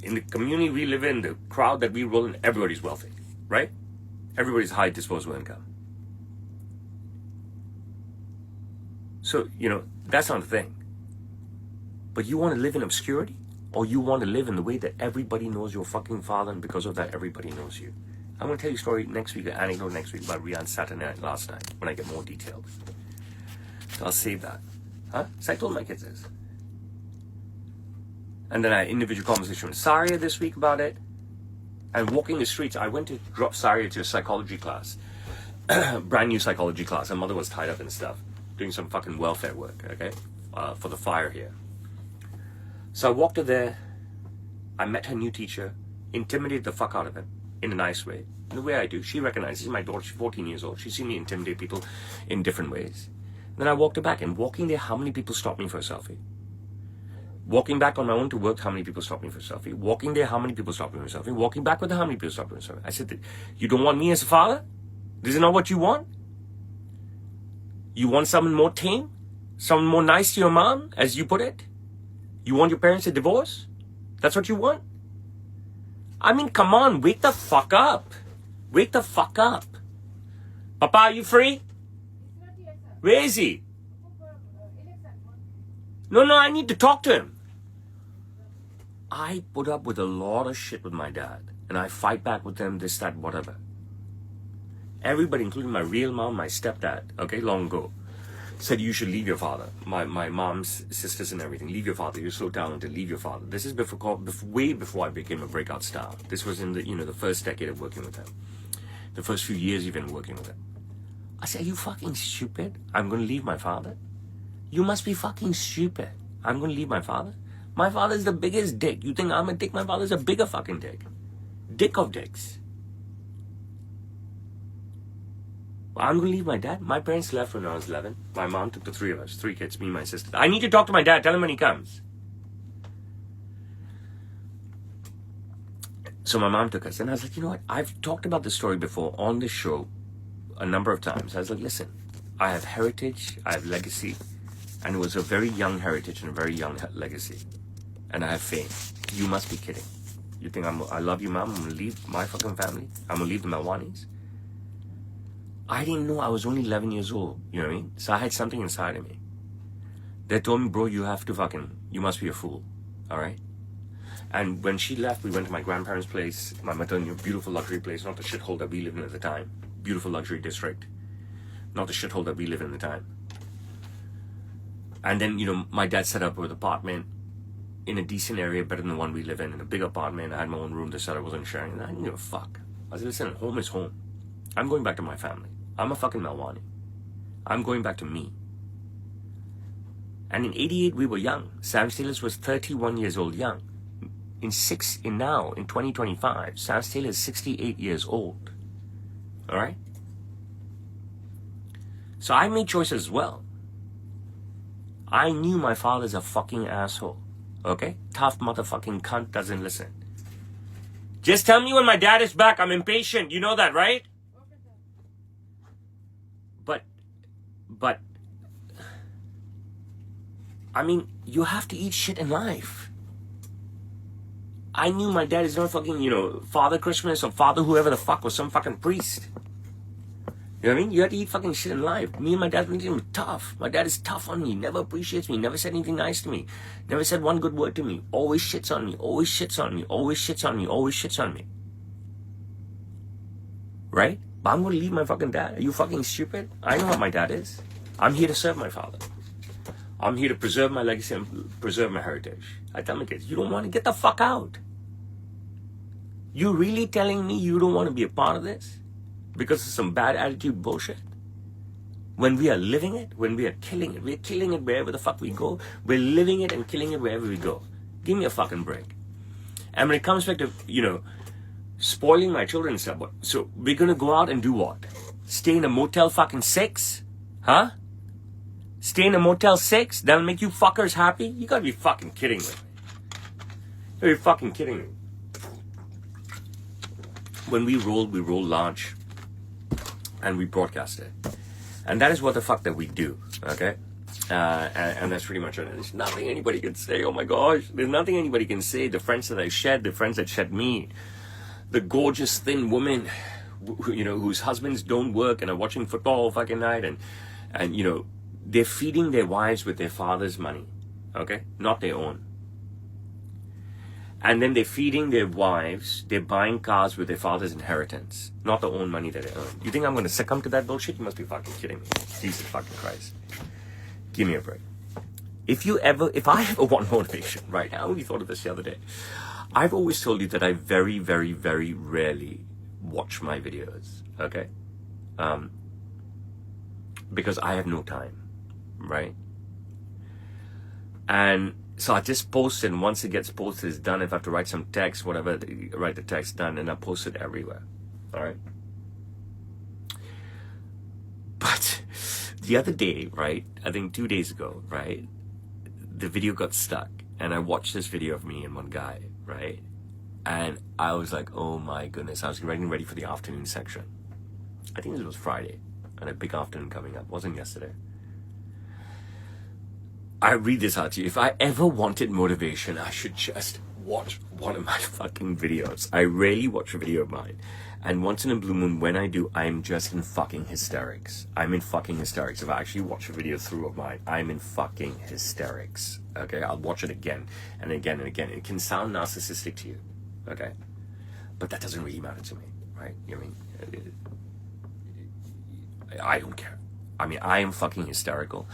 in the community we live in, the crowd that we roll in, everybody's wealthy, right? Everybody's high disposable income. So, that's not the thing. But you want to live in obscurity? Or you want to live in the way that everybody knows your fucking father, and because of that, everybody knows you? I'm going to tell you a story next week, an anecdote next week about Rihanna's Saturday night last night, when I get more details. So I'll save that. Huh? So I told my kids this. And then I had an individual conversation with Saria this week about it. And walking the streets, I went to drop Saria to a psychology class. Brand new psychology class. Her mother was tied up and stuff, doing some fucking welfare work, okay? For the fire here. So I walked her there. I met her new teacher, intimidated the fuck out of him in a nice way. In the way I do. She recognizes my daughter. She's 14 years old. She's seen me intimidate people in different ways. Then I walked her back. And walking there, how many people stopped me for a selfie? Walking back on my own to work, how many people stopped me for a selfie? Walking there, how many people stopped me for a selfie? Walking back with her, how many people stopped me for a selfie? I said, you don't want me as a father? This is not what you want? You want someone more tame? Someone more nice to your mom, as you put it? You want your parents to divorce? That's what you want? I mean, come on, wake the fuck up. Wake the fuck up. Papa, are you free? Where is he? No, I need to talk to him. I put up with a lot of shit with my dad. And I fight back with them, this, that, whatever. Everybody, including my real mom, my stepdad, okay, long ago, said you should leave your father. My mom's sisters and everything. Leave your father. You're so talented. Leave your father. This is way before I became a breakout star. This was in the first decade of working with him. The first few years even working with him. I said, are you fucking stupid? I'm going to leave my father? You must be fucking stupid. I'm going to leave my father? My father's the biggest dick. You think I'm a dick? My father's a bigger fucking dick. Dick of dicks. I'm going to leave my dad. My parents left when I was 11. My mom took the three of us, 3 kids, me and my sister. I need to talk to my dad. Tell him when he comes. So my mom took us. And I was like, you know what? I've talked about this story before on this show a number of times. I was like, listen, I have heritage. I have legacy. And it was a very young heritage and a very young legacy. And I have fame. You must be kidding. You think I love you, Mom? I'm going to leave my fucking family? I'm going to leave the Melwanis? I didn't know I was only 11 years old, you know what I mean? So I had something inside of me. They told me, bro, you must be a fool, all right? And when she left, we went to my grandparents' place, my maternal, beautiful luxury place, not the shithole that we lived in at the time. Beautiful luxury district. Not the shithole that we lived in at the time. And then, my dad set up an apartment in a decent area, better than the one we live in a big apartment. I had my own room, this, that, I wasn't sharing. And I didn't give a fuck. I said, listen, home is home. I'm going back to my family. I'm a fucking Melwani. I'm going back to me. And in 88, we were young. Sam Taylor was 31 years old young. In 2025, Sam Taylor is 68 years old. All right? So I made choices as well. I knew my father's a fucking asshole. Okay? Tough motherfucking cunt doesn't listen. Just tell me when my dad is back. I'm impatient. You know that, right? But, I mean, you have to eat shit in life. I knew my dad is not fucking, Father Christmas or Father whoever the fuck was some fucking priest. You know what I mean? You have to eat fucking shit in life. Me and my dad were tough. My dad is tough on me. Never appreciates me. Never said anything nice to me. Never said one good word to me. Always shits on me. Always shits on me. Always shits on me. Always shits on me. Right? But I'm going to leave my fucking dad. Are you fucking stupid? I know what my dad is. I'm here to serve my father. I'm here to preserve my legacy and preserve my heritage. I tell my kids, you don't want to get the fuck out. You really telling me you don't want to be a part of this? Because of some bad attitude bullshit? When we are living it, when we are killing it wherever the fuck we go. We're living it and killing it wherever we go. Give me a fucking break. And when it comes back to, spoiling my children and stuff, so we're gonna go out and do what? Stay in a Motel fucking 6? Huh? Stay in a Motel 6? That'll make you fuckers happy? You gotta be fucking kidding me. Are you fucking kidding me? When we roll large, and we broadcast it. And that is what the fuck that we do, okay? And that's pretty much it. There's nothing anybody can say. Oh my gosh, there's nothing anybody can say. The friends that I shed, the friends that shed me, the gorgeous thin women, whose husbands don't work and are watching football all fucking night, and they're feeding their wives with their father's money, okay, not their own. And then they're feeding their wives, they're buying cars with their father's inheritance, not their own money that they earn. You think I'm going to succumb to that bullshit? You must be fucking kidding me. Jesus fucking Christ. Give me a break. If I ever want motivation, right now, I only thought of this the other day. I've always told you that I very, very, very rarely watch my videos, okay? Because I have no time, right? And so I just post it, and once it gets posted, it's done. If I have to write some text, whatever, write the text, done, and I post it everywhere, all right? But the other day, right, I think 2 days ago, right, the video got stuck, and I watched this video of me and one guy, right, and I was like, oh my goodness, I was getting ready for the afternoon section. I think this was Friday, and a big afternoon coming up. It wasn't yesterday. I read this out to you. If I ever wanted motivation, I should just watch one of my fucking videos. I rarely watch a video of mine. And once in a blue moon, when I do, I'm just in fucking hysterics. I'm in fucking hysterics. If I actually watch a video through of mine, I'm in fucking hysterics. Okay? I'll watch it again and again and again. It can sound narcissistic to you. Okay? But that doesn't really matter to me. Right? I mean, I don't care. I mean, I am fucking hysterical.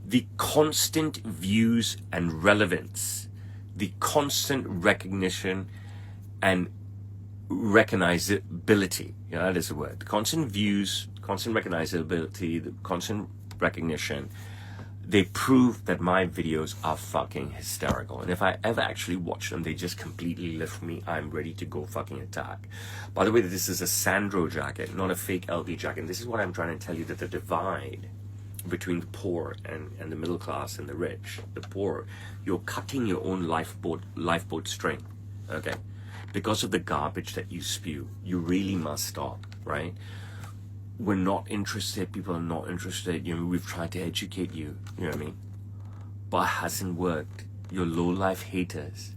The constant views and relevance, the constant recognition and recognizability, that is the word. Constant views, constant recognizability, the constant recognition, they prove that my videos are fucking hysterical. And if I ever actually watch them, they just completely lift me. I'm ready to go fucking attack. By the way, this is a Sandro jacket, not a fake LV jacket. And this is what I'm trying to tell you, that the divide between the poor and the middle class and the rich, the poor, you're cutting your own lifeboat string, okay? Because of the garbage that you spew. You really must stop, right? We're not interested. People are not interested. We've tried to educate you. You know what I mean? But it hasn't worked. You're low-life haters.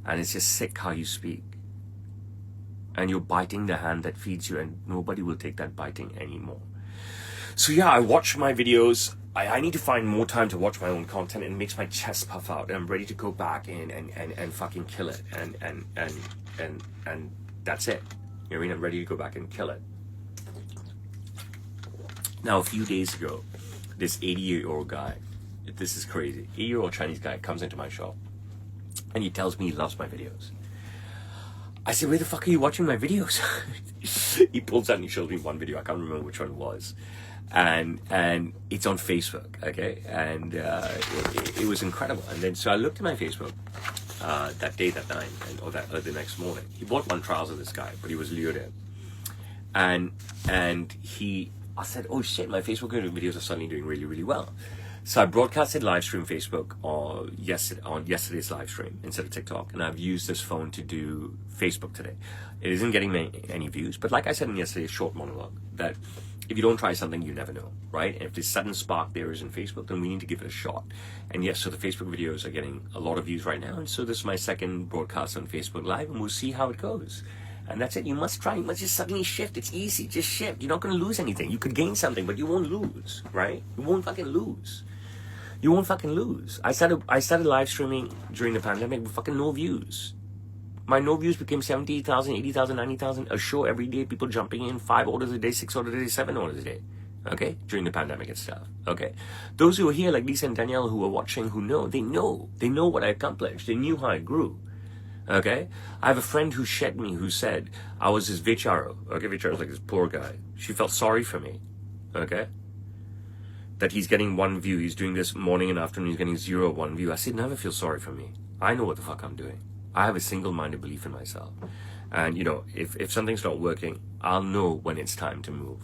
And it's just sick how you speak. And you're biting the hand that feeds you, and nobody will take that biting anymore. So yeah, I watch my videos. I need to find more time to watch my own content, and it makes my chest puff out, and I'm ready to go back in and fucking kill it. And that's it. You know what I mean? I'm ready to go back and kill it. Now, a few days ago, this 80-year-old guy, this is crazy, 80-year-old Chinese guy comes into my shop, and he tells me he loves my videos. I said, where the fuck are you watching my videos? He pulls out and he shows me one video. I can't remember which one it was. And it's on Facebook, okay? And it was incredible. And then, so I looked at my Facebook that day, that night, or the next morning. He bought one trouser, this guy, but he was lured in. And I said, oh shit, my Facebook videos are suddenly doing really, really well. So I broadcasted live stream Facebook on yesterday's live stream instead of TikTok, and I've used this phone to do Facebook today. It isn't getting any views, but like I said in yesterday's short monologue, that if you don't try something, you never know, right? And if this sudden spark there is in Facebook, then we need to give it a shot. And yes, so the Facebook videos are getting a lot of views right now, and so this is my second broadcast on Facebook Live, and we'll see how it goes. And that's it. You must try. You must just suddenly shift. It's easy. Just shift. You're not going to lose anything. You could gain something, but you won't lose, right? You won't fucking lose. You won't fucking lose. I started live streaming during the pandemic with fucking no views. My no views became 70,000, 80,000, 90,000. A show every day, people jumping in, 5 orders a day, 6 orders a day, 7 orders a day. Okay? During the pandemic and stuff. Okay? Those who are here, like Lisa and Danielle, who are watching, who know, they know what I accomplished. They knew how I grew. Okay? I have a friend who shed me, who said I was his Vicharo. Okay? Vicharo is like this poor guy. She felt sorry for me. Okay? That he's getting 1 view. He's doing this morning and afternoon. He's getting 0 1 view. I said, never feel sorry for me. I know what the fuck I'm doing. I have a single-minded belief in myself. And, if something's not working, I'll know when it's time to move.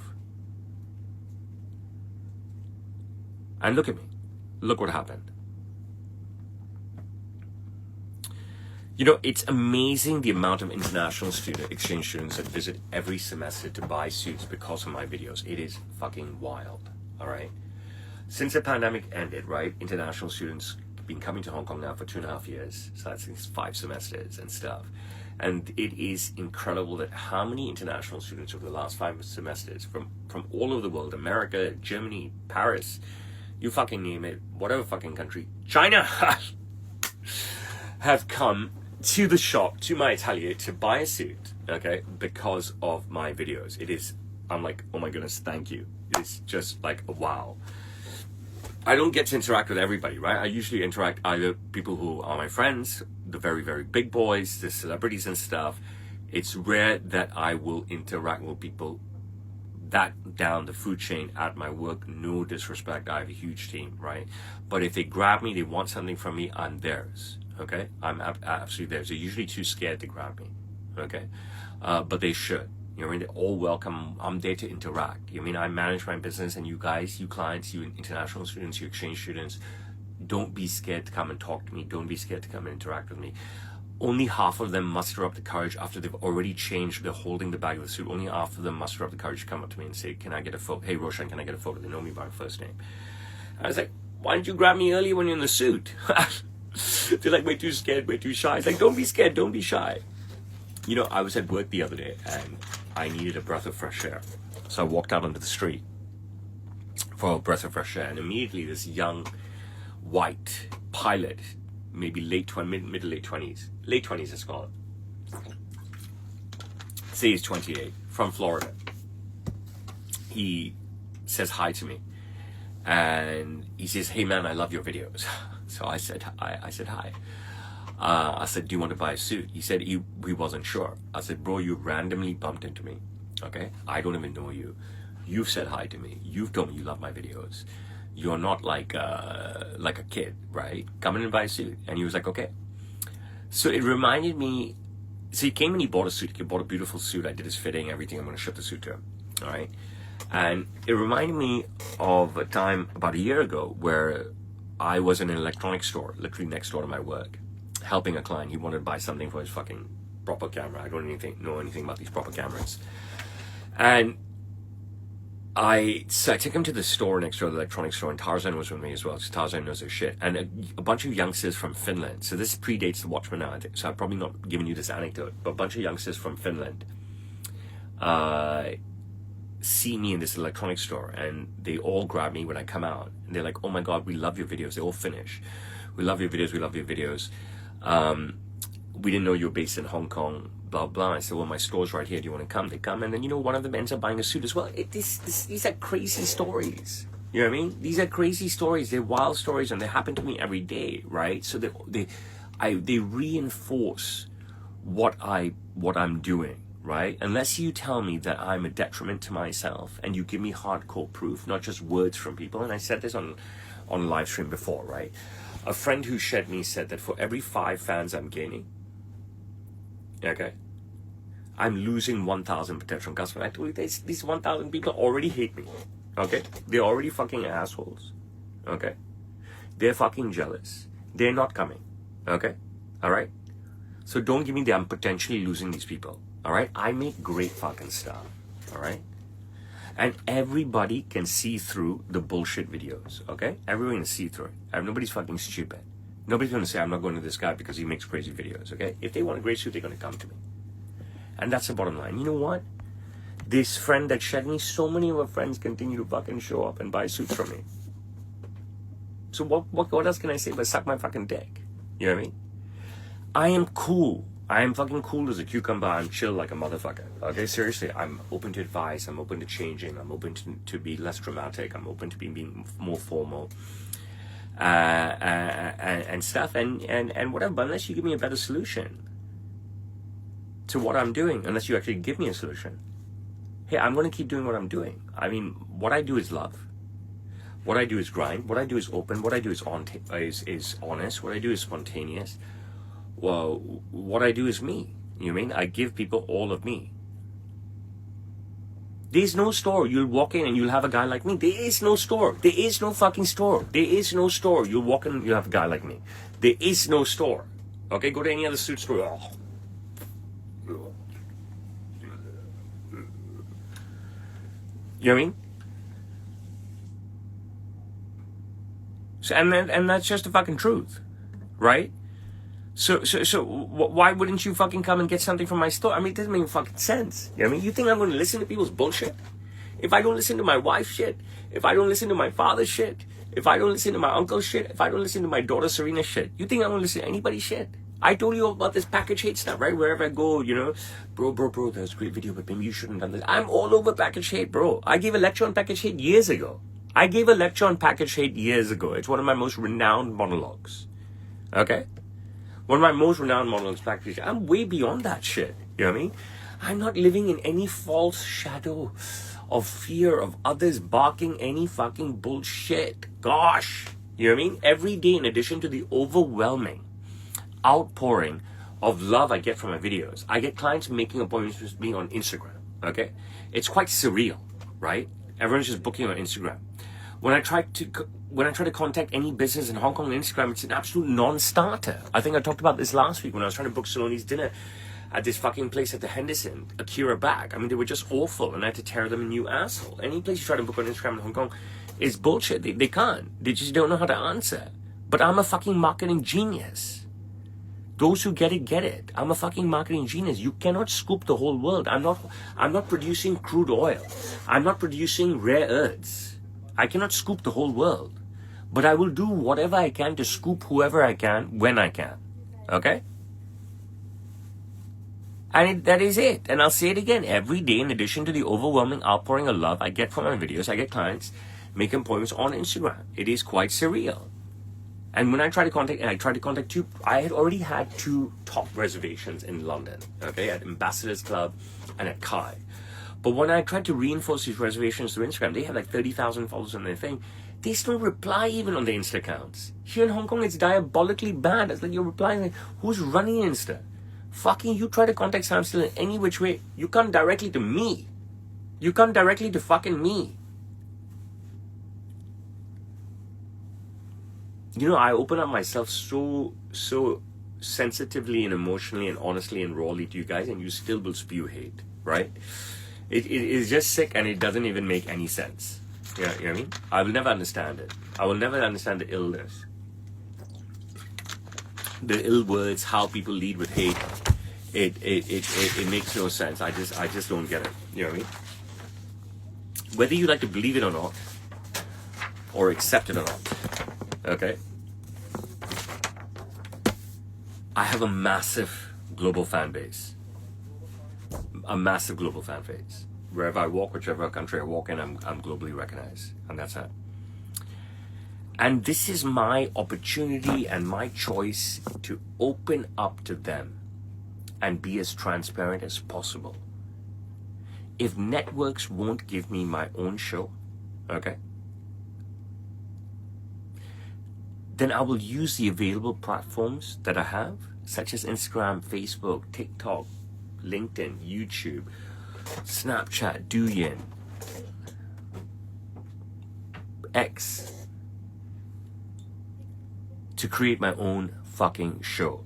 And look at me. Look what happened. You know, it's amazing the amount of international exchange students that visit every semester to buy suits because of my videos. It is fucking wild, all right? Since the pandemic ended, right, international students have been coming to Hong Kong now for 2.5 years. So that's 5 semesters and stuff. And it is incredible that how many international students over the last 5 semesters from all over the world, America, Germany, Paris, you fucking name it, whatever fucking country, China, have come to the shop, to my atelier, to buy a suit, okay, because of my videos. I'm like, oh my goodness, thank you. It's just like, wow. I don't get to interact with everybody, right? I usually interact either people who are my friends, the very, very big boys, the celebrities and stuff. It's rare that I will interact with people that down the food chain at my work. No disrespect, I have a huge team, right? But if they grab me, they want something from me, I'm theirs, okay? I'm absolutely theirs. They're usually too scared to grab me, okay? But they should. You know what I mean? They're all welcome. I'm there to interact. You know what I mean? I manage my business, and you guys, you clients, you international students, you exchange students, don't be scared to come and talk to me. Don't be scared to come and interact with me. Only half of them muster up the courage after they've already changed. They're holding the bag of the suit. Only half of them muster up the courage to come up to me and say, can I get a photo? Hey, Roshan, can I get a photo? They know me by my first name. I was like, why didn't you grab me earlier when you're in the suit? They're like, we're too scared, we're too shy. It's like, don't be scared, don't be shy. You know, I was at work the other day and I needed a breath of fresh air. So I walked out onto the street for a breath of fresh air, and immediately this young white pilot, maybe mid to late 20s, let's call it. Say he's 28, from Florida. He says hi to me, and he says, hey man, I love your videos. So I said hi. I said, do you want to buy a suit? He said he wasn't sure. I said, bro, you randomly bumped into me, okay? I don't even know you. You've said hi to me. You've told me you love my videos. You're not like a kid, right? Come in and buy a suit. And he was like, okay. So it reminded me, so he came and he bought a suit. He bought a beautiful suit. I did his fitting, everything. I'm going to ship the suit to him, all right? And it reminded me of a time about a year ago where I was in an electronics store, literally next door to my work, helping a client. He wanted to buy something for his fucking proper camera. I don't know anything about these proper cameras. And I took him to the store next door, the electronics store, and Tarzan was with me as well, because Tarzan knows his shit. And a bunch of youngsters from Finland. So this predates the Watchma'S, so I'm probably not giving you this anecdote, but a bunch of youngsters from Finland see me in this electronics store, and they all grab me when I come out. And they're like, oh my God, we love your videos. They all finish. We love your videos, we love your videos. We didn't know you were based in Hong Kong, blah, blah. I said, well, my store's right here. Do you want to come? They come. And then, you know, one of them ends up buying a suit as well. These are crazy stories. You know what I mean? These are crazy stories. They're wild stories, and they happen to me every day, right? So they reinforce what I'm doing, right? Unless you tell me that I'm a detriment to myself and you give me hardcore proof, not just words from people. And I said this on live stream before, right? A friend who shed me said that for every 5 fans I'm gaining, okay, I'm losing 1,000 potential customers. I told you these 1,000 people already hate me, okay? They're already fucking assholes, okay? They're fucking jealous. They're not coming, okay? All right? So don't give me that I'm potentially losing these people, all right? I make great fucking stuff, all right? And everybody can see through the bullshit videos, okay? Everyone can see through it. Nobody's fucking stupid. Nobody's going to say, I'm not going to this guy because he makes crazy videos, okay? If they want a great suit, they're going to come to me. And that's the bottom line. You know what? This friend that shed me, so many of our friends continue to fucking show up and buy suits from me. So what else can I say but suck my fucking dick? You know what I mean? I am cool. I am fucking cool as a cucumber. I'm chill like a motherfucker. Okay, seriously, I'm open to advice. I'm open to changing. I'm open to be less dramatic. I'm open to being more formal and stuff and whatever. But unless you give me a better solution to what I'm doing, unless you actually give me a solution, hey, I'm going to keep doing what I'm doing. I mean, what I do is love. What I do is grind. What I do is open. What I do is honest. What I do is spontaneous. Well, what I do is me. You know what I mean? I give people all of me. There's no store. You'll walk in and you'll have a guy like me. There is no store. There is no fucking store. There is no store. You'll walk in and you'll have a guy like me. There is no store. Okay, go to any other suit store. You know what I mean? So, and that's just the fucking truth, right? So why wouldn't you fucking come and get something from my store? I mean, it doesn't make fucking sense. You know what I mean? You think I'm going to listen to people's bullshit? If I don't listen to my wife's shit, if I don't listen to my father's shit, if I don't listen to my uncle's shit, if I don't listen to my daughter Serena's shit, you think I'm going to listen to anybody's shit? I told you all about this package hate stuff, right? Wherever I go, you know, bro, that was a great video, but maybe you shouldn't have done this. I'm all over package hate, bro. I gave a lecture on package hate years ago. It's one of my most renowned monologues. Okay? One of my most renowned monologues, package hate. I'm way beyond that shit. You know what I mean? I'm not living in any false shadow of fear of others barking any fucking bullshit. Gosh. You know what I mean? Every day, in addition to the overwhelming outpouring of love I get from my videos, I get clients making appointments with me on Instagram. Okay? It's quite surreal, right? Everyone's just booking on Instagram. When I try to contact any business in Hong Kong on Instagram, it's an absolute non-starter. I think I talked about this last week when I was trying to book Saloni's dinner at this fucking place at the Henderson, Akira back. I mean, they were just awful, and I had to tear them a new asshole. Any place you try to book on Instagram in Hong Kong is bullshit. They can't. They just don't know how to answer. But I'm a fucking marketing genius. Those who get it, get it. I'm a fucking marketing genius. You cannot scoop the whole world. I'm not producing crude oil. I'm not producing rare earths. I cannot scoop the whole world. But I will do whatever I can to scoop whoever I can, when I can. Okay? And that is it. And I'll say it again. Every day, in addition to the overwhelming outpouring of love I get from my videos, I get clients making appointments on Instagram. It is quite surreal. And when I tried to contact you, I had already had 2 top reservations in London, okay, at Ambassadors Club and at Kai. But when I tried to reinforce these reservations through Instagram, they have like 30,000 followers on their thing. They still reply even on their Insta accounts. Here in Hong Kong, it's diabolically bad. It's like you're replying like, who's running Insta? Fucking you try to contact Sam Still in any which way. You come directly to me. You come directly to fucking me. You know, I open up myself so sensitively and emotionally and honestly and rawly to you guys, and you still will spew hate, right? It is just sick, and it doesn't even make any sense. You know what I mean? I will never understand it. I will never understand the illness, the ill words, how people lead with hate. It makes no sense. I just don't get it. You know what I mean? Whether you like to believe it or not, or accept it or not, okay? I have a massive global fan base. A massive global fan base. Wherever I walk, whichever country I walk in, I'm globally recognized. And that's it. And this is my opportunity and my choice to open up to them and be as transparent as possible. If networks won't give me my own show, okay, then I will use the available platforms that I have, such as Instagram, Facebook, TikTok, LinkedIn, YouTube, Snapchat, Douyin, X, to create my own fucking show.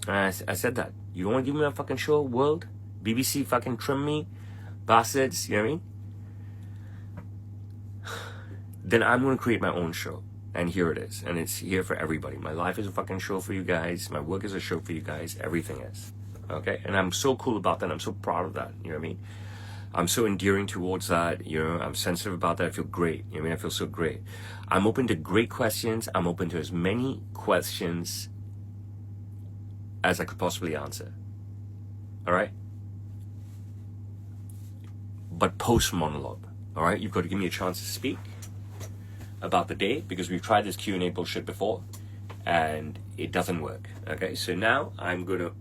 And I said that. You want to give me a fucking show, world? BBC fucking trim me, bastards, you know what I mean? Then I'm going to create my own show. And here it is. And it's here for everybody. My life is a fucking show for you guys. My work is a show for you guys. Everything is. Okay? And I'm so cool about that. I'm so proud of that. You know what I mean? I'm so endearing towards that. You know, I'm sensitive about that. I feel great. You know what I mean? I feel so great. I'm open to great questions. I'm open to as many questions as I could possibly answer. All right? But post monologue. All right? You've got to give me a chance to speak about the day, because we've tried this Q&A bullshit before and it doesn't work. Okay, so now I'm going to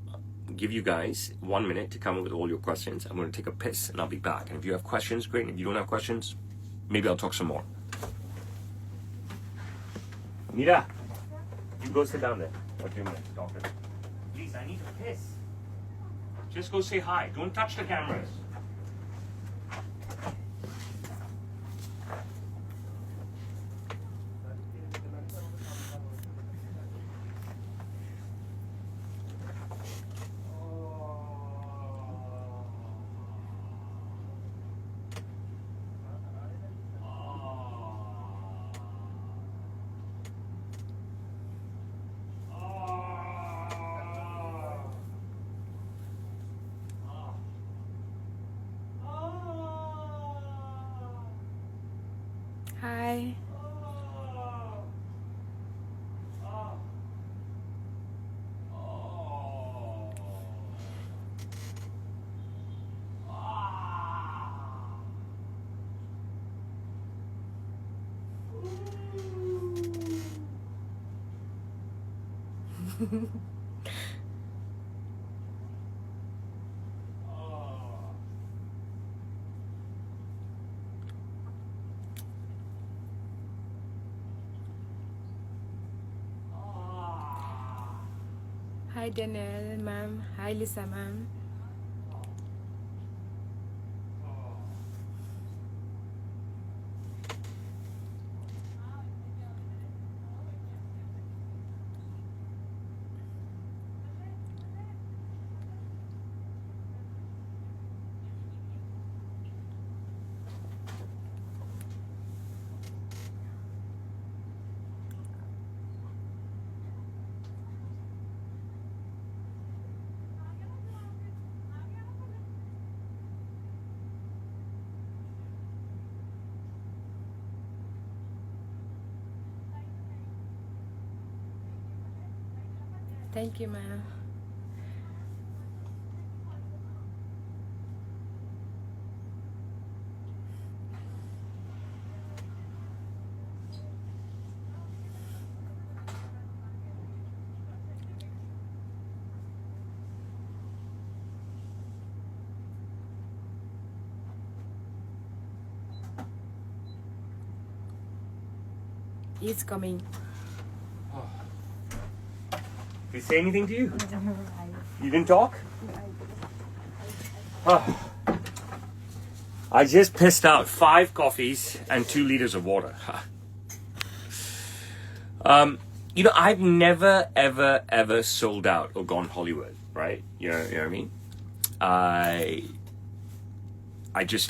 give you guys 1 minute to come up with all your questions. I'm going to take a piss and I'll be back. And if you have questions, great. And if you don't have questions, maybe I'll talk some more. Mira, you go sit down there for 2 minutes, doctor. Please, I need to piss. Just go say hi. Don't touch the cameras. Hi. Hi Danielle, ma'am. Hi Lisa, ma'am. Thank you, ma'am. He's coming. Did he say anything to you? You didn't talk? Oh. I just pissed out 5 coffees and 2 liters of water. You know, I've never, ever sold out or gone Hollywood, right? You know what I mean?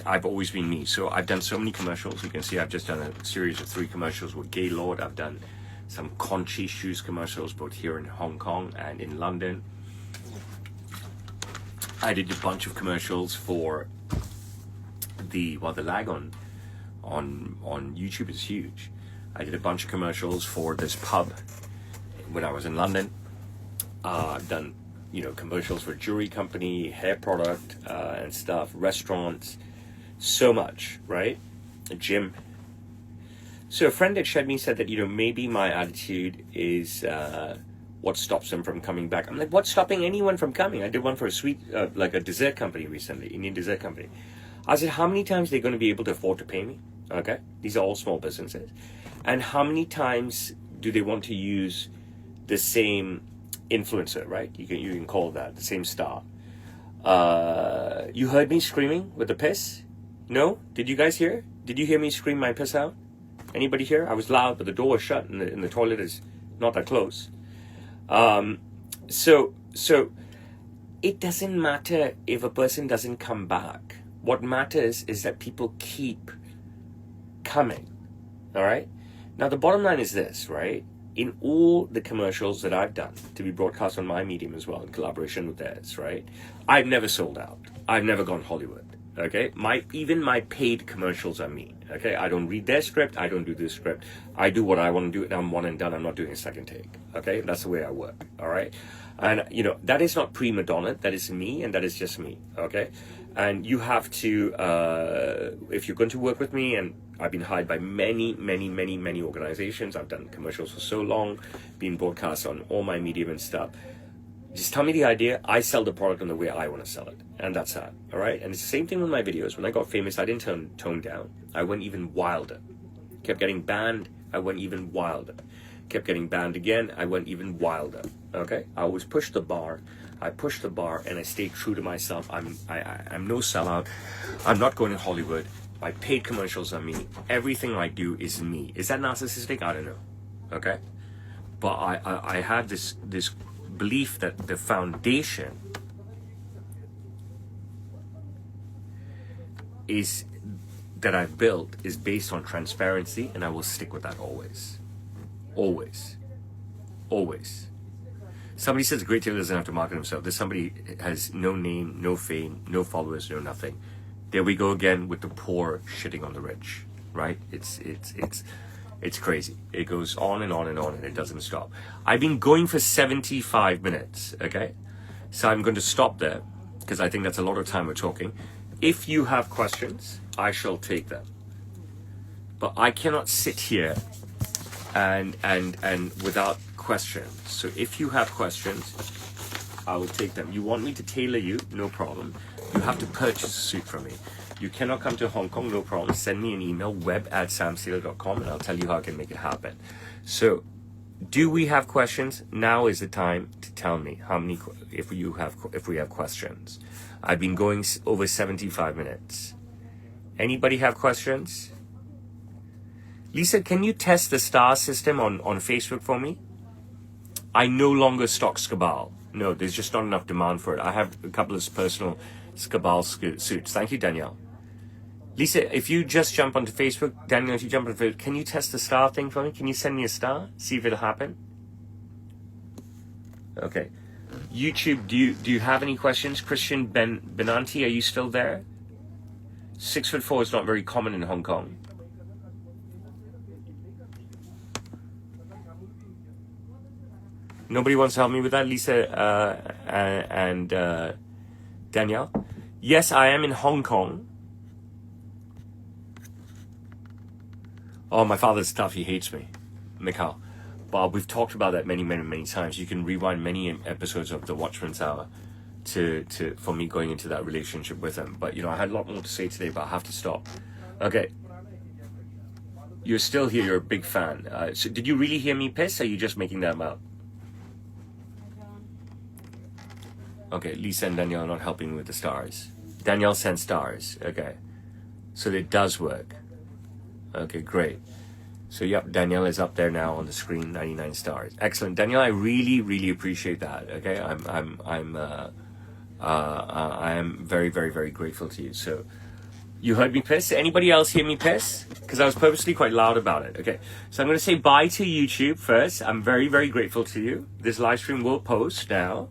I've always been me. So I've done so many commercials. You can see I've just done a series of 3 commercials with Gaylord. I've done some Conchi shoes commercials, both here in Hong Kong and in London. I did a bunch of commercials for the lag on YouTube is huge. I did a bunch of commercials for this pub when I was in London. I've done, you know, commercials for jewelry company, hair product, and stuff, restaurants, so much, right? A gym. So a friend at Shed Me said that, you know, maybe my attitude is what stops them from coming back. I'm like, what's stopping anyone from coming? I did one for a sweet, like a dessert company recently, Indian dessert company. I said, how many times are they going to be able to afford to pay me? Okay, these are all small businesses. And how many times do they want to use the same influencer, right? You can call that the same star. You heard me screaming with the piss? No? Did you guys hear? Did you hear me scream my piss out? Anybody here? I was loud, but the door was shut and the toilet is not that close. So it doesn't matter if a person doesn't come back. What matters is that people keep coming. All right? Now, the bottom line is this, right? In all the commercials that I've done to be broadcast on my medium as well, in collaboration with theirs, right? I've never sold out. I've never gone Hollywood. Okay? Even my paid commercials are me. Okay? I don't read their script. I don't do this script. I do what I want to do, and I'm one and done. I'm not doing a second take. Okay? That's the way I work. All right? And, you know, that is not prima donna. That is me, and that is just me. Okay? And you have to, if you're going to work with me, and I've been hired by many organizations. I've done commercials for so long, been broadcast on all my medium and stuff. Just tell me the idea. I sell the product in the way I want to sell it. And that's that. All right? And it's the same thing with my videos. When I got famous, I didn't tone down. I went even wilder. Kept getting banned. I went even wilder. Kept getting banned again. I went even wilder. Okay? I always pushed the bar. I pushed the bar and I stayed true to myself. I'm no sellout. I'm not going to Hollywood. My paid commercials are me. Everything I do is me. Is that narcissistic? I don't know. Okay? But I have this belief that the foundation is that I've built is based on transparency, and I will stick with that always. Always. Always. Somebody says a great dealer doesn't have to market himself. There's somebody has no name, no fame, no followers, no nothing. There we go again with the poor shitting on the rich, right? It's crazy. It goes on and on and on, and it doesn't stop. I've been going for 75 minutes, okay? So I'm going to stop there because I think that's a lot of time we're talking. If you have questions, I shall take them. But I cannot sit here and without questions. So if you have questions, I will take them. You want me to tailor you? No problem. You have to purchase a suit from me. You cannot come to Hong Kong? No problem. Send me an email, web@samsale.com, and I'll tell you how I can make it happen. So, do we have questions? Now is the time to tell me how many, if we have questions. I've been going over 75 minutes. Anybody have questions? Lisa, can you test the star system on Facebook for me? I no longer stock Scabal. No, there's just not enough demand for it. I have a couple of personal Scabal suits. Thank you, Danielle. Lisa, if you just jump onto Facebook, Danielle, if you jump onto Facebook, can you test the star thing for me? Can you send me a star? See if it'll happen? Okay. YouTube, do you have any questions? Christian Benanti, are you still there? 6'4" is not very common in Hong Kong. Nobody wants to help me with that, Lisa and Danielle? Yes, I am in Hong Kong. Oh, my father's tough. He hates me, Mikhail. Bob, we've talked about that many times. You can rewind many episodes of the Watchman's Hour for me going into that relationship with him. But, I had a lot more to say today, but I have to stop. Okay. You're still here. You're a big fan. So did you really hear me piss? Or are you just making that up? Okay, Lisa and Danielle are not helping me with the stars. Danielle sent stars. Okay. So it does work. Okay, great. So yep, Danielle is up there now on the screen, 99 stars. Excellent. Danielle, I really appreciate that. Okay. I am very grateful to you. So you heard me piss? Anybody else hear me piss? Because I was purposely quite loud about it. Okay. So I'm going to say bye to YouTube first. I'm very grateful to you. This live stream will post now.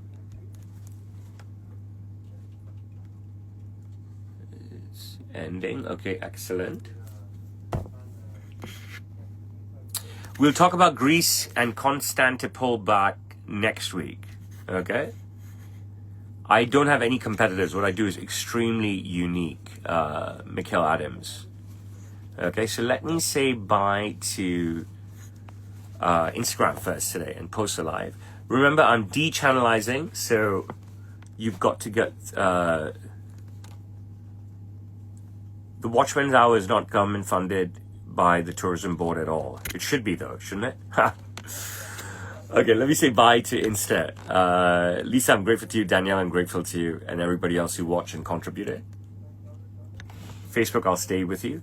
It's ending. Okay, excellent. We'll talk about Greece and Constantinople back next week, okay? I don't have any competitors. What I do is extremely unique, Mikhail Adams. Okay, so let me say bye to Instagram first today and post a live. Remember, I'm de-channelizing, so you've got to get... the Watchman's Hour is not government funded by the tourism board at all. It should be though, shouldn't it? Okay, let me say bye to Insta. Lisa, I'm grateful to you. Danielle, I'm grateful to you, and everybody else who watched and contributed. Facebook, I'll stay with you.